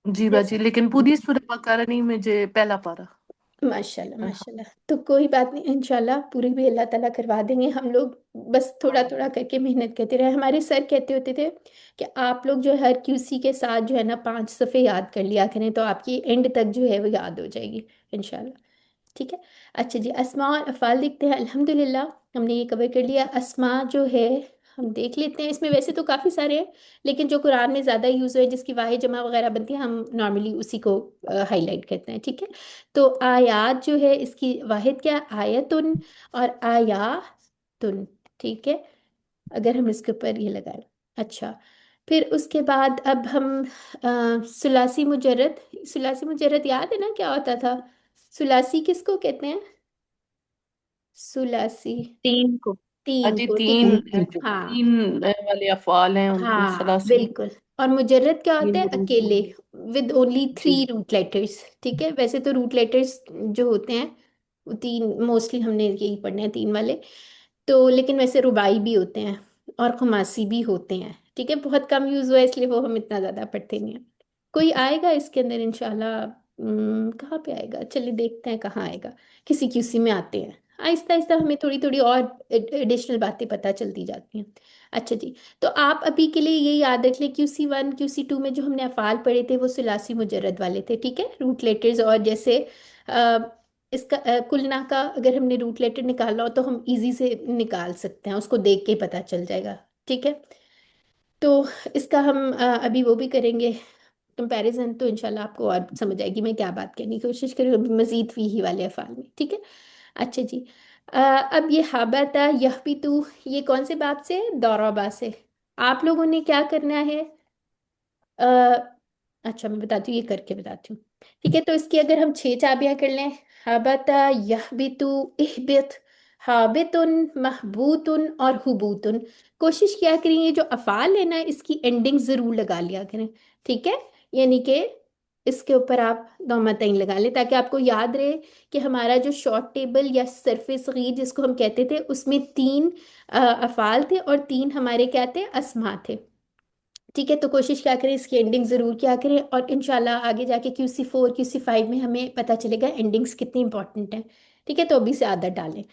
جی باجی، جیسے لیکن پوری سورہ بقرہ نہیں، مجھے پہلا پارا. ماشاء اللہ ماشاء اللہ، تو کوئی بات نہیں، انشاءاللہ پوری بھی اللہ تعالیٰ کروا دیں گے، ہم لوگ بس تھوڑا تھوڑا کر کے محنت کرتے رہے، ہمارے سر کہتے ہوتے تھے کہ آپ لوگ جو ہر QC کے ساتھ جو ہے نا 5 صفحے یاد کر لیا کریں، تو آپ کی اینڈ تک جو ہے وہ یاد ہو جائے گی انشاءاللہ، ٹھیک ہے؟ اچھا جی، اسماء اور افعال دیکھتے ہیں، الحمدللہ ہم نے یہ کور کر لیا۔ اسماء جو ہے ہم دیکھ لیتے ہیں، اس میں ویسے تو کافی سارے ہیں، لیکن جو قرآن میں زیادہ یوز ہوئے، جس کی واحد جمع وغیرہ بنتی ہے، ہم نارملی اسی کو ہائی لائٹ کرتے ہیں، ٹھیک ہے؟ تو آیات جو ہے اس کی واحد کیا؟ آیتن اور آیاتن، ٹھیک ہے؟ اگر ہم اس کے اوپر یہ لگائیں، اچھا، پھر اس کے بعد اب ہم ثلاثی مجرد، ثلاثی مجرد یاد ہے نا کیا ہوتا تھا؟ ثلاثی کس کو کہتے ہیں؟ ثلاثی 3 کو تین باجی کو، ٹھیک تین ہے؟ جو ہاں تین والے افعال ہیں ان کو ہاں سلاسی میں بالکل، اور مجرد کیا ہوتا تین ہے؟ روٹ اکیلے، ود اونلی جی 3 روٹ لیٹرز، ٹھیک ہے؟ ویسے تو روٹ لیٹرز جو ہوتے ہیں وہ 3، موسٹلی ہم نے یہی پڑھنے ہیں 3 والے، تو لیکن ویسے رباعی بھی ہوتے ہیں اور خماسی بھی ہوتے ہیں، ٹھیک ہے؟ بہت کم یوز ہوا ہے اس لیے وہ ہم اتنا زیادہ پڑھتے نہیں ہیں۔ کوئی آئے گا اس کے اندر انشاءاللہ؟ کہاں پہ آئے گا؟ چلیے دیکھتے ہیں کہاں آئے گا، کسی QC میں آتے ہیں، آہستہ آہستہ ہمیں تھوڑی تھوڑی اور ایڈیشنل باتیں پتہ چلتی جاتی ہیں۔ اچھا جی، تو آپ ابھی کے لیے یہ یاد رکھ لیں، QC1 QC2 میں جو ہم نے افعال پڑھے تھے وہ ثلاثی مجرد والے تھے، ٹھیک ہے؟ روٹ لیٹرز، اور جیسے اس کا کلنا کا اگر ہم نے روٹ لیٹر نکالنا ہو تو ہم ایزی سے نکال سکتے ہیں، اس کو دیکھ کے ہی پتہ چل جائے گا، ٹھیک ہے؟ تو اس کا ہم ابھی وہ بھی کریں گے کمپیریزن، تو انشاءاللہ آپ کو اور سمجھ آئے گی میں کیا بات کرنے کی کوشش کروں ابھی مزید فی ہی والے افعال میں، ٹھیک ہے؟ اچھا جی، اب یہ حبتا یحبتو، یہ کون سے باب سے؟ دوربا سے۔ آپ لوگوں نے کیا کرنا ہے؟ آ، اچھا میں بتاتی ہوں، یہ کر کے بتاتی ہوں، ٹھیک ہے؟ تو اس کی اگر ہم 6 چابیاں کر لیں، حبتا یحبتو، احبت، حابتن، محبوتن اور حبوتن، کوشش کیا کریں یہ جو افعال ہے نا اس کی اینڈنگ ضرور لگا لیا کریں، ٹھیک ہے؟ یعنی کہ اس کے اوپر آپ ضمتین لگا لیں تاکہ آپ کو یاد رہے کہ ہمارا جو شارٹ ٹیبل یا صرف صغیر جس کو ہم کہتے تھے، اس میں 3 افعال تھے اور 3 ہمارے کیا تھے؟ اسما تھے، ٹھیک ہے؟ تو کوشش کیا کریں اس کی اینڈنگ ضرور کیا کریں، اور انشاءاللہ آگے جا کے QC4 QC5 میں ہمیں پتہ چلے گا اینڈنگس کتنی امپورٹنٹ ہیں، ٹھیک ہے؟ تو ابھی سے عادت ڈالیں۔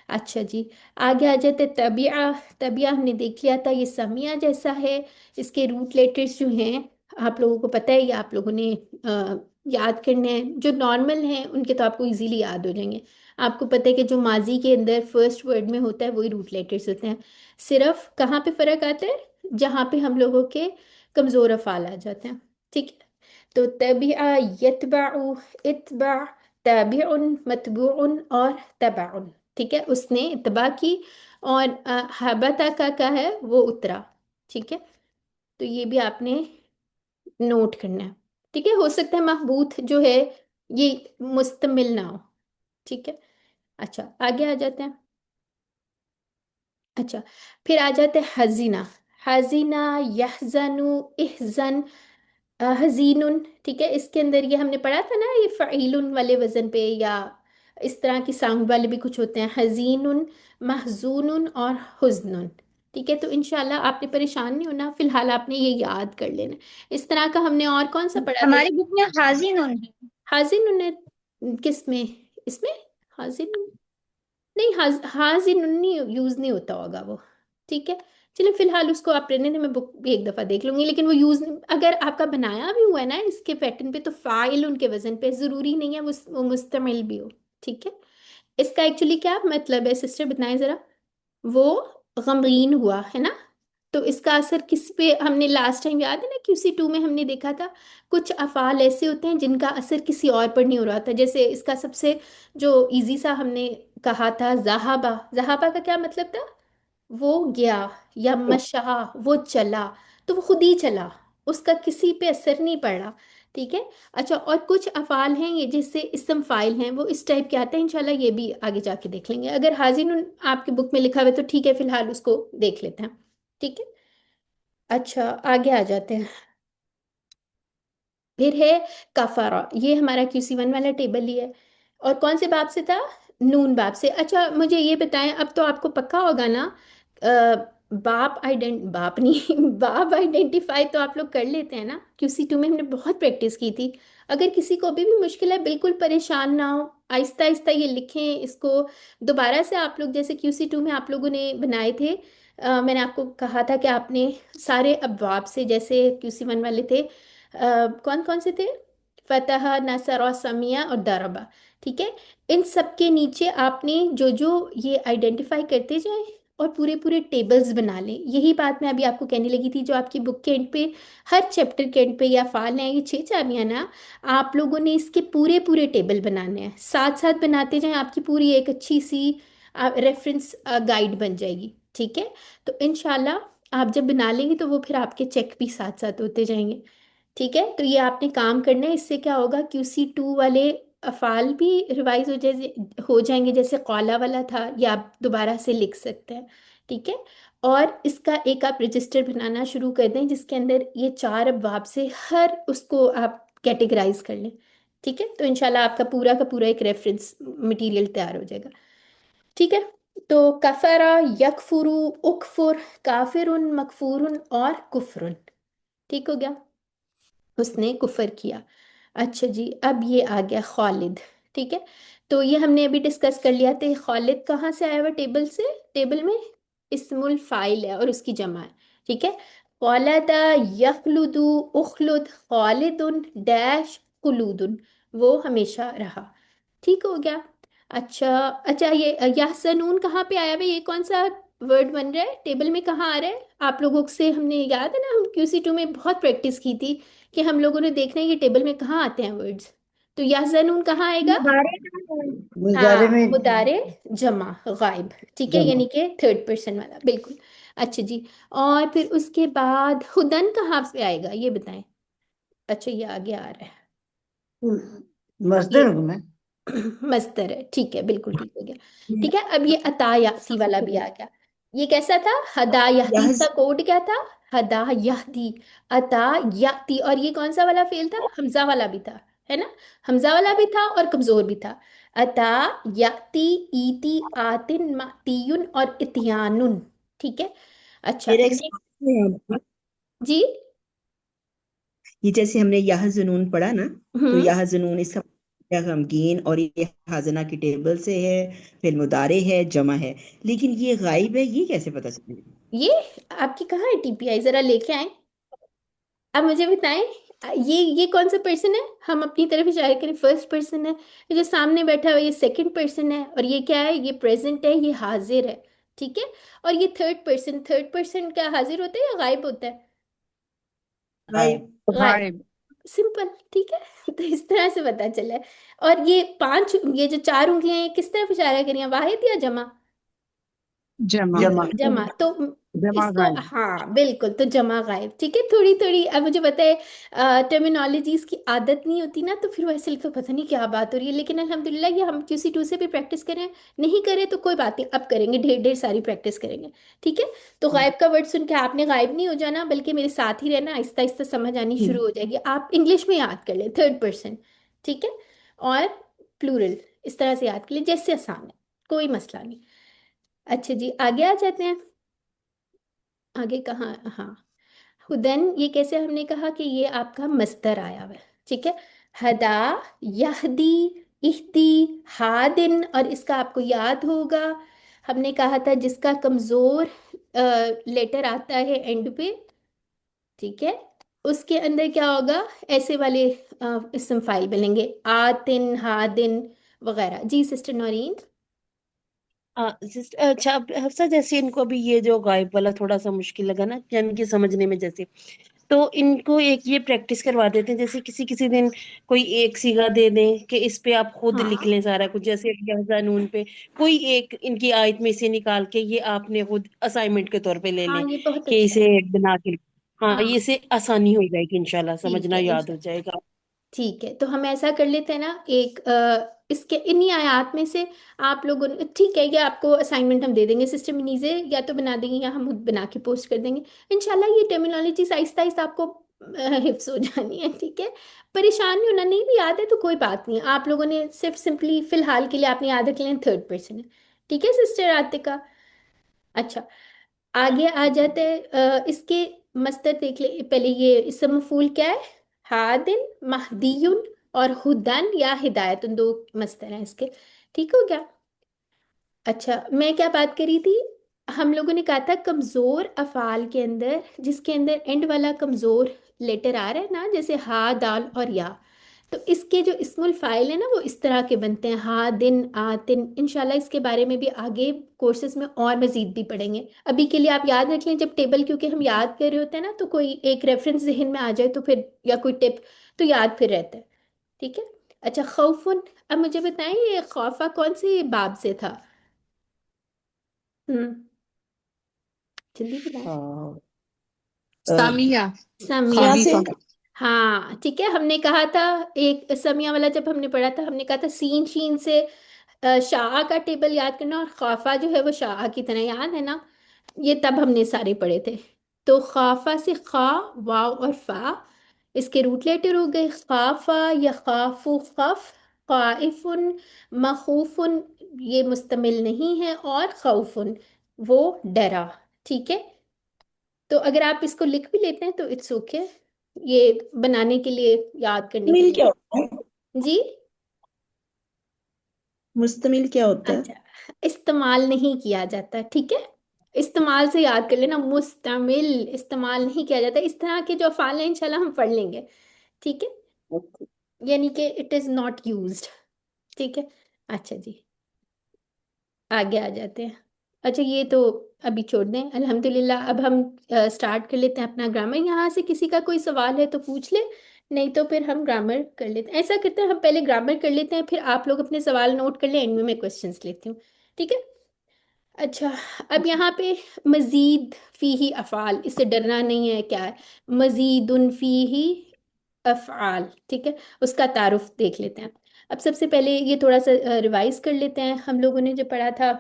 اچھا جی، آگے آ جاتے طبیعہ، طبیعہ ہم نے دیکھ لیا تھا، یہ سمیہ جیسا ہے، اس کے روٹ لیٹرز جو ہیں آپ لوگوں کو پتہ ہے، یہ آپ لوگوں نے یاد کرنے ہیں، جو نارمل ہیں ان کے تو آپ کو ایزیلی یاد ہو جائیں گے۔ آپ کو پتہ ہے کہ جو ماضی کے اندر فرسٹ ورڈ میں ہوتا ہے وہی روٹ لیٹرز ہوتے ہیں، صرف کہاں پہ فرق آتا ہے؟ جہاں پہ ہم لوگوں کے کمزور افعال آ جاتے ہیں، ٹھیک ہے؟ تو تبع، یتبع، اتبع، تابع، متبوع اور تبع، ٹھیک ہے؟ اس نے اتباع کی، اور حبتا کا کیا ہے؟ وہ اترا، ٹھیک ہے؟ تو یہ بھی آپ نے نوٹ کرنا ہے، ٹھیک ہے؟ ہو سکتا ہے محبوط جو ہے یہ مستمل نہ ہو، ٹھیک ہے؟ اچھا آگے آ جاتے ہیں، اچھا پھر آ جاتے ہیں حزینہ، حزینہ، یحزن، احزن، حزین، ٹھیک ہے؟ اس کے اندر یہ ہم نے پڑھا تھا نا، یہ فعیل والے وزن پہ یا اس طرح کی ساؤنڈ والے بھی کچھ ہوتے ہیں، حزین، محزون اور حزن، ٹھیک ہے؟ تو انشاءاللہ آپ نے پریشان نہیں ہونا، فی الحال آپ نے یہ یاد کر لینا۔ اس طرح کا ہم نے اور کون سا پڑھا تھا؟ ہماری بک میں حازین ہے۔ حازن نے کس میں؟ اس میں حازن نہیں، حازن یوز نہیں ہوتا ہوگا وہ، ٹھیک ہے؟ چلیں فی الحال اس کو آپ رہنے دیں، میں بک بھی ایک دفعہ دیکھ لوں گی، لیکن وہ یوز اگر آپ کا بنایا بھی ہوا ہے نا اس کے پیٹرن پہ تو فاعل ان کے وزن پہ ضروری نہیں ہے وہ مستعمل بھی ہو، ٹھیک ہے؟ اس کا ایکچولی کیا مطلب ہے سسٹر بتائیں ذرا؟ وہ غمگین ہوا ہے نا، تو اس کا اثر کس پہ ہم نے لاسٹ ٹائم یاد ہے نا QC2 میں ہم نے دیکھا تھا، کچھ افعال ایسے ہوتے ہیں جن کا اثر کسی اور پر نہیں ہو رہا تھا، جیسے اس کا سب سے جو ایزی سا ہم نے کہا تھا ذہابہ، ذہابہ کا کیا مطلب تھا؟ وہ گیا، یا مشا وہ چلا، تو وہ خود ہی چلا، اس کا کسی پہ اثر نہیں پڑا، ٹھیک ہے؟ اچھا، اور کچھ افعال ہیں یہ جس سے اسم فائل ہیں، وہ اس ٹائپ کے آتے ہیں، انشاءاللہ یہ بھی آگے جا کے دیکھ لیں گے، اگر حاضر آپ کی بک میں لکھا ہوا ہے تو ٹھیک ہے، فی الحال اس کو دیکھ لیتے ہیں، ٹھیک ہے؟ اچھا آگے آ جاتے ہیں، پھر ہے کفارہ، یہ ہمارا QC1 والا ٹیبل ہی ہے، اور کون سے باب سے تھا؟ نون باب سے۔ اچھا مجھے یہ بتائیں، اب تو آپ کو پکا ہوگا نا، باپ نہیں باب آئیڈینٹیفائی تو آپ لوگ کر لیتے ہیں نا، QC2 میں ہم نے بہت پریکٹس کی تھی، اگر کسی کو ابھی بھی مشکل ہے بالکل پریشان نہ ہو، آہستہ آہستہ یہ لکھیں اس کو دوبارہ سے، آپ لوگ جیسے QC2 میں آپ لوگوں نے بنائے تھے، میں نے آپ کو کہا تھا کہ آپ نے سارے ابواب سے، جیسے QC1 والے تھے، کون کون سے تھے؟ فتح، نصر اور سمیہ اور ضربہ، ٹھیک ہے؟ ان سب کے نیچے آپ نے جو جو یہ آئیڈینٹیفائی کرتے جائیں اور پورے پورے ٹیبلز بنا لیں، یہی بات میں ابھی آپ کو کہنے لگی تھی، جو آپ کی بک کے اینڈ پہ ہر چیپٹر کے اینڈ پہ یا فعال ہیں یہ 6 چابیاں نا، آپ لوگوں نے اس کے پورے پورے ٹیبل بنانے ہیں، ساتھ ساتھ بناتے جائیں، آپ کی پوری ایک اچھی سی ریفرنس گائیڈ بن جائے گی، ٹھیک ہے؟ تو انشاءاللہ آپ جب بنا لیں گے تو وہ پھر آپ کے چیک بھی ساتھ ساتھ ہوتے جائیں گے، ٹھیک ہے؟ تو یہ آپ نے کام کرنا ہے، اس سے کیا ہوگا، QC2 والے افعال بھی ریوائز ہو جائیں گے، جیسے قولا والا تھا یہ آپ دوبارہ سے لکھ سکتے ہیں، ٹھیک ہے؟ اور اس کا ایک آپ رجسٹر بنانا شروع کر دیں جس کے اندر یہ 4 ابواب سے ہر اس کو آپ کیٹیگرائز کر لیں، ٹھیک ہے؟ تو انشاءاللہ آپ کا پورا ایک ریفرنس مٹیریل تیار ہو جائے گا، ٹھیک ہے؟ تو کفرا، یکفرو، اکفر، کافرن، مکفورن اور کفرن، ٹھیک ہو گیا؟ اس نے کفر کیا۔ اچھا جی، اب یہ آ گیا خالد، ٹھیک ہے؟ تو یہ ہم نے ابھی ڈسکس کر لیا تھا، خالد کہاں سے آیا ہوا ٹیبل سے؟ ٹیبل میں اسم الفائل ہے اور اس کی جمع ہے، ٹھیک ہے؟ خالد یخلد، اخلد، خالد ڈیش خلود، وہ ہمیشہ رہا، ٹھیک ہو گیا؟ اچھا اچھا، یہ یحسنون کہاں پہ آیا ہوا ہے؟ یہ کون سا ورڈ بن رہا ہے ٹیبل میں، کہاں آ رہا ہے آپ لوگوں سے؟ ہم نے یاد ہے نا، ہم QC2 میں بہت پریکٹس کی تھی کہ ہم لوگوں نے دیکھنا ہے یہ ٹیبل میں کہاں آتے ہیں ورڈز، تو یحزنون کہاں آئے گا؟ مظاہرے ہاں، میں مضارع جمع غائب، ٹھیک ہے، جمع یعنی کہ تھرڈ پرسن والا، بالکل۔ اچھا جی، اور پھر اس کے بعد ہدن کہاں سے آئے گا یہ بتائیں؟ اچھا یہ آگے آ رہا ہے، مصدر یہ ہوں میں مصدر ہے، ٹھیک ہے، بالکل ٹھیک ہو گیا، ٹھیک ہے؟ اب یہ عطا یاتی والا بھی آ گیا، یہ کیسا تھا؟ ہدا یہدی، اس یحز کا کوڈ کیا تھا؟ ہدا یہدی، عطا یاتی، اور یہ کون سا والا فعل تھا؟ حمزہ والا بھی تھا، ہے نا؟ حمزہ والا بھی تھا اور کمزور بھی تھا، عطا یاتی، ایتی، آتن، ماتیون اور اتیانن، ٹھیک ہے؟ اچھا میرا ایک سوال ہے آپ کا۔ جی، یہ جیسے ہم نے یہ جنون پڑھا نا، تو ہوں، یہ جنون اس کا مطلب ہے غمگین، اور یہ حاضنہ کی ٹیبل سے ہے، پھر مضارع ہے، جمع ہے، لیکن یہ غائب ہے، یہ کیسے پتہ چلے؟ یہ آپ کی کہاں ہے TPI؟ ذرا لے کے آئیں، اب مجھے بتائیں، یہ کون سا پرسن ہے؟ ہم اپنی طرف اشارہ کریں، فرسٹ پرسن ہے، یہ جو سامنے بیٹھا ہوا یہ سیکنڈ پرسن ہے، اور یہ کیا ہے؟ یہ پریزنٹ ہے، یہ حاضر ہے، ٹھیک ہے؟ اور یہ تھرڈ پرسن کیا حاضر ہوتا ہے یا غائب ہوتا ہے؟ غائب۔ غائب، غائب سمپل، ٹھیک ہے؟ تو اس طرح سے پتا چلا ہے، اور یہ جو 4 انگلیاں ہیں، یہ کس طرف اشارہ کریے، واحد یا جمع؟ جمع جمع جمع، تو جمع اس کو غائب ہاں بالکل، تو جمع غائب، ٹھیک ہے؟ تھوڑی تھوڑی اب مجھے پتہ ہے ٹرمینالوجیز کی عادت نہیں ہوتی نا، تو پھر وہ ایسے لگتا ہے پتہ نہیں کیا بات ہو رہی ہے، لیکن الحمدللہ یہ ہم QC2 سے بھی پریکٹس کریں، نہیں کریں تو کوئی بات نہیں، اب کریں گے، ڈھیر ڈھیر ساری پریکٹس کریں گے، ٹھیک ہے؟ تو غائب کا ورڈ سن کے آپ نے غائب نہیں ہو جانا، بلکہ میرے ساتھ ہی رہنا، آہستہ آہستہ سمجھ آنی شروع ہو جائے گی، آپ انگلش میں یاد کر لیں تھرڈ پرسن، ٹھیک ہے؟ اور پلورل اس طرح سے یاد کر لیں جیسے آسان ہے، کوئی مسئلہ نہیں۔ اچھا جی، آگے آ جاتے ہیں، آگے کہاں؟ ہاں، ہدن، یہ کیسے ہم نے کہا کہ یہ آپ کا مصدر آیا ہوا ہے، ٹھیک ہے؟ ہدا، یہدی، اہدی، ہادن، اور اس کا آپ کو یاد ہوگا ہم نے کہا تھا جس کا کمزور لیٹر آتا ہے اینڈ پہ، ٹھیک ہے، اس کے اندر کیا ہوگا؟ ایسے والے اسم فائل بنیں گے، آتن، ہادن وغیرہ۔ جی سسٹر نورین، اچھا اب حفصہ جیسے ان کو بھی یہ جو غائب والا تھوڑا سا مشکل لگا نا یعنی کہ سمجھنے میں، جیسے تو ان کو ایک یہ پریکٹس کروا دیتے ہیں، جیسے کسی کسی دن کوئی ایک سیگا دے دیں کہ اس پہ آپ خود ہاں لکھ لیں سارا کچھ، جیسے نون پہ کوئی ایک ان کی آیت میں سے نکال کے یہ آپ نے خود اسائنمنٹ کے طور پہ لے ہاں، لیں یہ بہت کہ اچھا ہے۔ اسے بنا کے، ہاں ہاں یہ سے آسانی ہو جائے گی انشاءاللہ، ٹھیک سمجھنا ہے یاد ہو انشاءاللہ، جائے گا۔ ٹھیک ہے، تو ہم ایسا کر لیتے ہیں نا، ایک اس کے انہی آیات میں سے آپ لوگوں نے، ٹھیک ہے، یا آپ کو اسائنمنٹ ہم دے دیں گے، سسٹم منیزے یا تو بنا دیں گے یا ہم خود بنا کے پوسٹ کر دیں گے انشاءاللہ۔ یہ ٹرمینالوجی آہستہ آہستہ آپ کو حفظ ہو جانی ہے، ٹھیک ہے، پریشان نہیں ہونا، نہیں بھی یاد ہے تو کوئی بات نہیں، آپ لوگوں نے صرف سمپلی فی الحال کے لیے آپ نے یاد رکھ لیں تھرڈ پرسن ہے، ٹھیک ہے سسٹر عاتقہ؟ اچھا، آگے آ جاتے ہیں، اس کے مصدر دیکھ لیں پہلے، یہ اسم مفعول کیا ہے؟ ہادن، مہدیون اور ہدن یا ہدایت، دو مصدر ہیں اس کے، ٹھیک ہو گیا؟ اچھا، میں کیا بات کری تھی؟ ہم لوگوں نے کہا تھا کمزور افعال کے اندر جس کے اندر اینڈ والا کمزور لیٹر آ رہا ہے نا، جیسے ہا، دال اور یا، تو اس کے جو اسم الفاعل ہیں نا وہ اس طرح کے بنتے ہیں، ہا دن، آتن۔ انشاءاللہ اس کے بارے میں بھی آگے کورسز میں اور مزید بھی پڑھیں گے، ابھی کے لیے آپ یاد رکھ لیں جب ٹیبل، کیونکہ ہم یاد کر رہے ہوتے ہیں نا تو کوئی ایک ریفرنس ذہن میں آ جائے تو پھر، یا کوئی ٹپ تو یاد پھر رہتا ہے، ٹھیک ہے؟ اچھا، خوفن، اب مجھے بتائیں یہ خوفہ کون سے باب سے تھا؟ ہوں، جلدی بتائیں۔ سامیہ، سمیہ کیا سے، سے؟ خفیفہ۔ ہاں ٹھیک ہے، ہم نے کہا تھا ایک سمیہ والا جب ہم نے پڑھا تھا ہم نے کہا تھا سین شین سے شاہ کا ٹیبل یاد کرنا، اور خافہ جو ہے وہ شاہ کی طرح، یاد ہے نا؟ یہ تب ہم نے سارے پڑھے تھے۔ تو خافہ سے خا، واو اور فا، اس کے روٹ لیٹر ہو گئے، خافہ یا خافو، خف، خائفن، مخوفن، یہ مستمل نہیں ہے، اور خوفن، وہ ڈرا، ٹھیک ہے؟ تو اگر آپ اس کو لکھ بھی لیتے ہیں تو اٹس اوکے، یہ بنانے کے لیے، یاد کرنے کے مل لیے۔ کیا ہوتا ہے؟ جی، مستمل کیا ہوتا ہے؟ اچھا، استعمال نہیں کیا جاتا، ٹھیک ہے؟ استعمال سے یاد کر لینا، مستعمل استعمال نہیں کیا جاتا، اس طرح کے جو افعال ہیں انشاءاللہ ہم پڑھ لیں گے، ٹھیک ہے؟ یعنی کہ اٹ از ناٹ یوزڈ، ٹھیک ہے؟ اچھا جی، آگے آ جاتے ہیں۔ اچھا، یہ تو ابھی چھوڑ دیں، الحمدللہ اب ہم سٹارٹ کر لیتے ہیں اپنا گرامر، یہاں سے کسی کا کوئی سوال ہے تو پوچھ لیں، نہیں تو پھر ہم گرامر کر لیتے ہیں، ایسا کرتے ہیں ہم پہلے گرامر کر لیتے ہیں، پھر آپ لوگ اپنے سوال نوٹ کر لیں، اینڈ میں کوشچنس لیتی ہوں، ٹھیک ہے؟ اچھا، اب یہاں پہ مزید فیہی افعال، اس سے ڈرنا نہیں ہے، کیا ہے مزید فیہی افعال، ٹھیک ہے؟ اس کا تعارف دیکھ لیتے ہیں۔ اب سب سے پہلے یہ تھوڑا سا ریوائز کر لیتے ہیں، ہم لوگوں نے جو پڑھا تھا،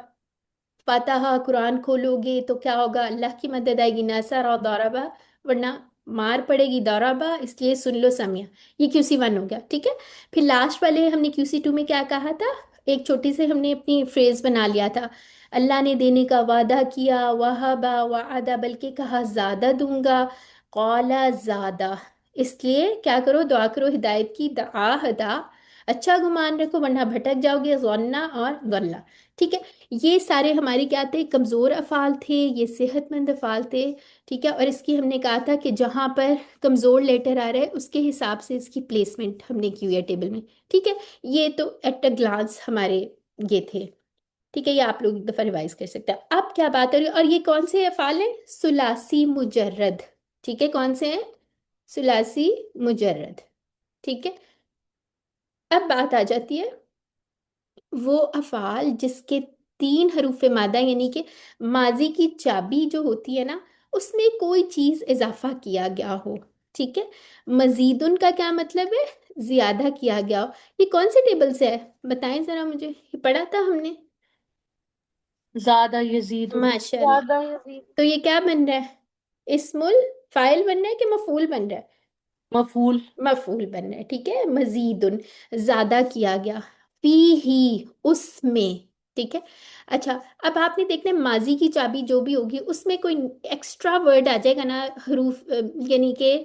فاتحہ قرآن کھولو گے تو کیا ہوگا؟ اللہ کی مدد آئے گی، نصر اور ضربہ، ورنہ مار پڑے گی، ضربہ، اس لیے سن لو سمیع، یہ کیو سی 1 ہو گیا، ٹھیک ہے؟ پھر لاسٹ والے ہم نے کیو سی 2 میں کیا کہا تھا؟ ایک چھوٹی سے ہم نے اپنی فریز بنا لیا تھا، اللہ نے دینے کا وعدہ کیا، وہبا وعدہ، بلکہ کہا زیادہ دوں گا، قال زیادہ، اس لیے کیا کرو؟ دعا کرو ہدایت کی، دعا ہدا، اچھا گمان رکھو ورنہ بھٹک جاؤ گے، غنہ اور غلہ، ٹھیک ہے؟ یہ سارے ہمارے کیا تھے؟ کمزور افعال تھے، یہ صحت مند افعال تھے، ٹھیک ہے؟ اور اس کی ہم نے کہا تھا کہ جہاں پر کمزور لیٹر آ رہا ہے اس کے حساب سے اس کی پلیسمنٹ ہم نے کی ہے ٹیبل میں، ٹھیک ہے؟ یہ تو ایٹ اے گلانس ہمارے یہ تھے، ٹھیک ہے؟ یہ آپ لوگ ایک دفعہ ریوائز کر سکتے ہیں۔ اب کیا بات ہو رہی ہے؟ اور یہ کون سے افعال ہیں؟ ثلاثی مجرد، ٹھیک ہے؟ کون سے ہیں؟ ثلاثی مجرد، ٹھیک ہے؟ اب بات آ جاتی ہے وہ افعال جس کے 3 حروف مادہ، یعنی کہ ماضی کی چابی جو ہوتی ہے نا، اس میں کوئی چیز اضافہ کیا گیا ہو، ٹھیک ہے؟ مزیدن کا کیا مطلب ہے؟ زیادہ کیا گیا ہو، یہ کون سے ٹیبل سے ہے بتائیں ذرا مجھے، یہ پڑھا تھا ہم نے؟ زیادہ یزید، ماشاء اللہ، تو یہ کیا بن رہا ہے؟ اسم الفاعل بن رہا ہے کہ مفعول بن رہا ہے؟ مفعول۔ مفعول بن رہا ہے، ٹھیک ہے؟ مزیدن، زیادہ کیا گیا، فی ہی، اس میں، ٹھیک ہے؟ اچھا، اب آپ نے دیکھنا ہے ماضی کی چابی جو بھی ہوگی اس میں کوئی ایکسٹرا ورڈ آ جائے گا نا، حروف یعنی کہ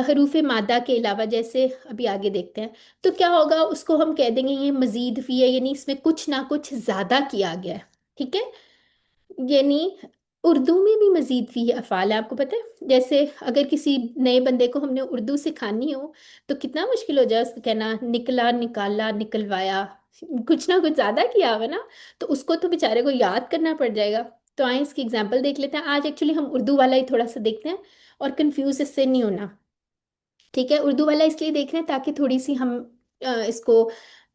حروف مادہ کے علاوہ، جیسے ابھی آگے دیکھتے ہیں تو کیا ہوگا، اس کو ہم کہہ دیں گے یہ مزید فی ہے، یعنی اس میں کچھ نہ کچھ زیادہ کیا گیا ہے، ٹھیک ہے؟ یعنی اردو میں بھی مزید فی افعال ہے، آپ کو پتہ ہے؟ جیسے اگر کسی نئے بندے کو ہم نے اردو سکھانی ہو تو کتنا مشکل ہو جائے اس کو کہنا، نکلا، نکالا، نکلوایا، کچھ نہ کچھ زیادہ کیا ہوا نا، تو اس کو تو بیچارے کو یاد کرنا پڑ جائے گا. تو آئیں اس کی اگزامپل دیکھ لیتے ہیں. آج ایکچولی ہم اردو والا ہی تھوڑا سا دیکھتے ہیں، اور کنفیوز اس سے نہیں ہونا. ٹھیک ہے، اردو والا اس لیے دیکھ رہے ہیں تاکہ تھوڑی سی ہم اس کو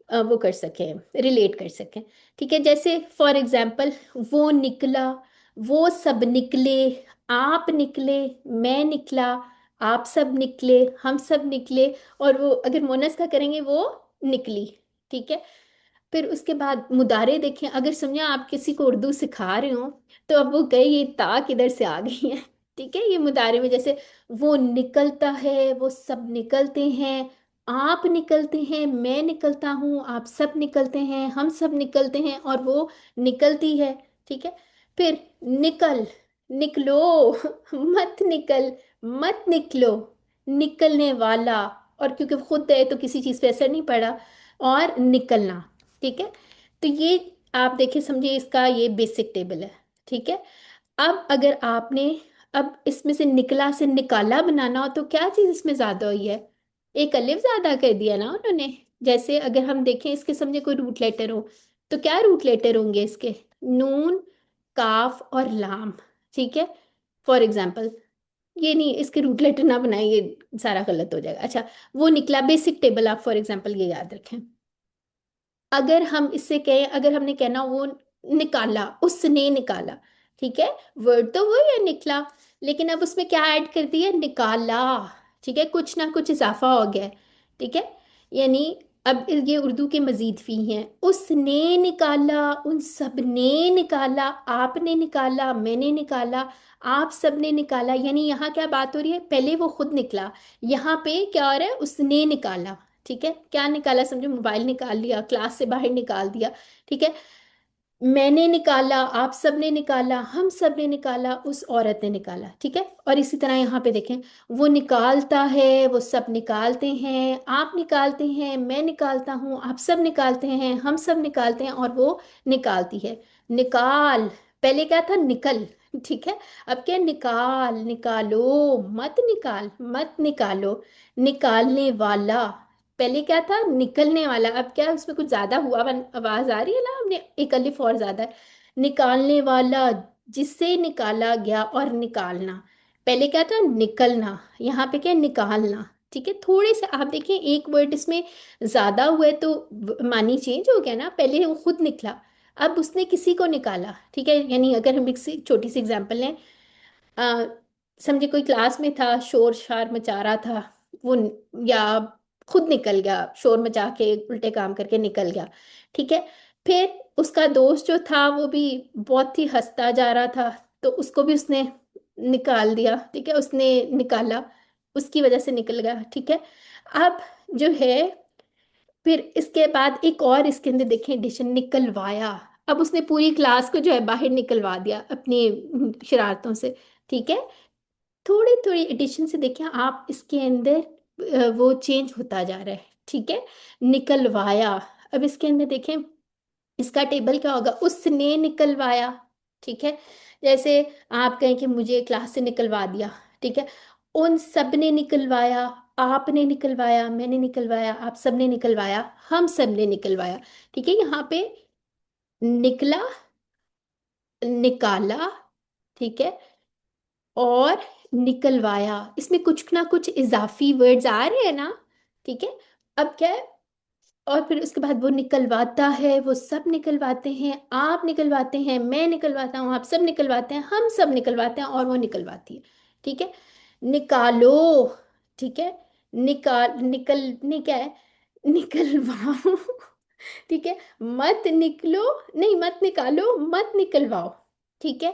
وہ کر سکیں، ریلیٹ کر سکیں. ٹھیک ہے، جیسے فار ایگزامپل وہ نکلا، وہ سب نکلے، آپ نکلے، میں نکلا، آپ سب نکلے، ہم سب نکلے، اور وہ اگر مونس کا کریں گے وہ نکلی. ٹھیک ہے، پھر اس کے بعد مدارے دیکھیں. اگر سمجھیں آپ کسی کو اردو سکھا رہے ہوں تو اب وہ گئے یہ تا کدھر سے آ گئی ہیں. ٹھیک ہے، یہ مدارے میں جیسے وہ نکلتا ہے، وہ سب نکلتے ہیں، آپ نکلتے ہیں، میں نکلتا ہوں، آپ سب نکلتے ہیں، ہم سب نکلتے ہیں، اور وہ نکلتی ہے. ٹھیک ہے، پھر نکل، نکلو، مت نکل، مت نکلو، نکلنے والا، اور کیونکہ خود ہے تو کسی چیز پہ اثر نہیں پڑا، اور نکلنا. ٹھیک ہے، تو یہ آپ دیکھیں سمجھے اس کا یہ بیسک ٹیبل ہے. ٹھیک ہے، اب اگر آپ نے اب اس میں سے نکلا سے نکالا بنانا ہو تو کیا چیز اس میں زیادہ ہوئی ہے؟ ایک الف زیادہ کر دیا نا انہوں نے. جیسے اگر ہم دیکھیں اس کے سمجھے کوئی روٹ لیٹر ہو تو کیا روٹ لیٹر ہوں گے اس کے؟ نون، کاف اور لام. ٹھیک ہے، فار ایگزامپل یہ نہیں، اس کے روٹ لیٹر نہ بنائیں، یہ سارا غلط ہو جائے گا. اچھا، وہ نکلا بیسک ٹیبل آپ فار ایگزامپل یہ یاد رکھیں. اگر ہم اس سے کہیں، اگر ہم نے کہنا وہ نکالا، اس نے نکالا. ٹھیک ہے، ورڈ تو وہی ہے نکلا، لیکن اب اس میں کیا ایڈ کر دیا؟ نکالا. ٹھیک ہے، کچھ نہ کچھ اضافہ ہو گیا ہے. ٹھیک ہے، یعنی اب یہ اردو کے مزید فی ہیں. اس نے نکالا، ان سب نے نکالا، آپ نے نکالا، میں نے نکالا، آپ سب نے نکالا. یعنی یہاں کیا بات ہو رہی ہے؟ پہلے وہ خود نکلا، یہاں پہ کیا ہو رہا ہے؟ اس نے نکالا. ٹھیک ہے، کیا نکالا؟ سمجھو موبائل نکال لیا، کلاس سے باہر نکال دیا. ٹھیک ہے، میں نے نکالا، آپ سب نے نکالا، ہم سب نے نکالا، اس عورت نے نکالا. ٹھیک ہے، اور اسی طرح یہاں پہ دیکھیں وہ نکالتا ہے، وہ سب نکالتے ہیں، آپ نکالتے ہیں، میں نکالتا ہوں، آپ سب نکالتے ہیں، ہم سب نکالتے ہیں، اور وہ نکالتی ہے. نکال، پہلے کیا تھا؟ نکل. ٹھیک ہے، اب کیا؟ نکال، نکالو، مت نکال، مت نکالو. نکالنے والا، پہلے کیا تھا؟ نکلنے والا. اب کیا اس میں کچھ زیادہ ہوا؟ آواز آ رہی ہے نا، ہم نے ایک الف اور زیادہ ہے. نکالنے والا، جس سے نکالا گیا، اور نکالنا. پہلے کیا تھا؟ نکلنا، یہاں پہ کیا؟ نکالنا. ٹھیک ہے، تھوڑے سے آپ دیکھیں ایک ورڈ اس میں زیادہ ہوئے تو معنی چینج ہو گیا نا. پہلے وہ خود نکلا، اب اس نے کسی کو نکالا. ٹھیک ہے، یعنی اگر ہم ایک چھوٹی سی اگزامپل لیں، سمجھے کوئی کلاس میں تھا، شور شار مچا رہا تھا وہ، یا خود نکل گیا، شور مچا کے الٹے کام کر کے نکل گیا. ٹھیک ہے، پھر اس کا دوست جو تھا وہ بھی بہت ہی ہنستا جا رہا تھا، تو اس کو بھی اس نے نکال دیا. ٹھیک ہے، اس نے نکالا، اس کی وجہ سے نکل گیا. ٹھیک ہے، اب جو ہے پھر اس کے بعد ایک اور اس کے اندر دیکھیں ایڈیشن، نکلوایا. اب اس نے پوری کلاس کو جو ہے باہر نکلوا دیا اپنی شرارتوں سے. ٹھیک ہے، تھوڑی تھوڑی ایڈیشن سے دیکھیں آپ اس کے اندر وہ چینج ہوتا جا رہا ہے. ٹھیک ہے، نکلوایا. اب اس کے اندر دیکھیں اس کا ٹیبل کیا ہوگا؟ اس نے نکلوایا. ٹھیک ہے، جیسے آپ کہیں کہ مجھے کلاس سے نکلوا دیا. ٹھیک ہے، ان سب نے نکلوایا، آپ نے نکلوایا، میں نے نکلوایا، آپ سب نے نکلوایا، ہم سب نے نکلوایا. ٹھیک ہے، یہاں پہ نکلا، نکالا. ٹھیک ہے، اور نکلوایا، اس میں کچھ نہ کچھ اضافی ورڈز آ رہے ہیں نا. ٹھیک ہے، اب کیا ہے؟ اور پھر اس کے بعد وہ نکلواتا ہے، وہ سب نکلواتے ہیں، آپ نکلواتے ہیں، میں نکلواتا ہوں، آپ سب نکلواتے ہیں، ہم سب نکلواتے ہیں، اور وہ نکلواتی ہے. ٹھیک ہے، نکالو. ٹھیک ہے، نکلنے کیا ہے؟ نکلواؤ. ٹھیک ہے، مت نکلو، نہیں مت نکالو، مت نکلواؤ. ٹھیک ہے،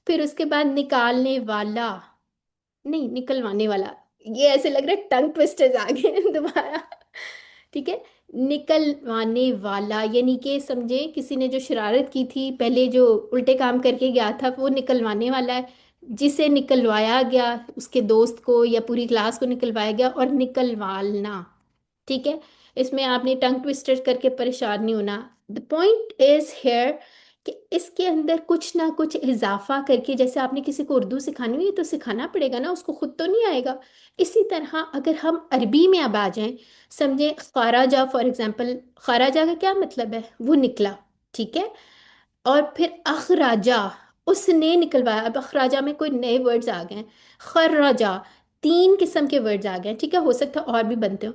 پھر اس کے بعد نکالنے والا، نہیں نکلوانے والا. یہ ایسے لگ رہا ہے ٹنگ ٹوسٹرز آ گئے ہیں دوبارہ. ٹھیک ہے، نکلوانے والا، یعنی کہ سمجھے کسی نے جو شرارت کی تھی پہلے، جو الٹے کام کر کے گیا تھا، وہ نکلوانے والا ہے. جسے نکلوایا گیا، اس کے دوست کو یا پوری کلاس کو نکلوایا گیا، اور نکلوالنا. ٹھیک ہے، اس میں آپ نے ٹنگ ٹوسٹر کر کے پریشان نہیں ہونا. دا پوائنٹ از ہیئر کہ اس کے اندر کچھ نہ کچھ اضافہ کر کے، جیسے آپ نے کسی کو اردو سکھانی ہوئی تو سکھانا پڑے گا نا، اس کو خود تو نہیں آئے گا. اسی طرح اگر ہم عربی میں اب آ جائیں، سمجھیں خارجہ فار ایگزامپل، خارجہ کا کیا مطلب ہے؟ وہ نکلا، ٹھیک ہے. اور پھر اخراجہ، اس نے نکلوایا. اب اخراجہ میں کوئی نئے ورڈز آ گئے ہیں. خراجہ، تین قسم کے ورڈز آ گئے ہیں، ٹھیک ہے، ہو سکتا ہے اور بھی بنتے ہوں.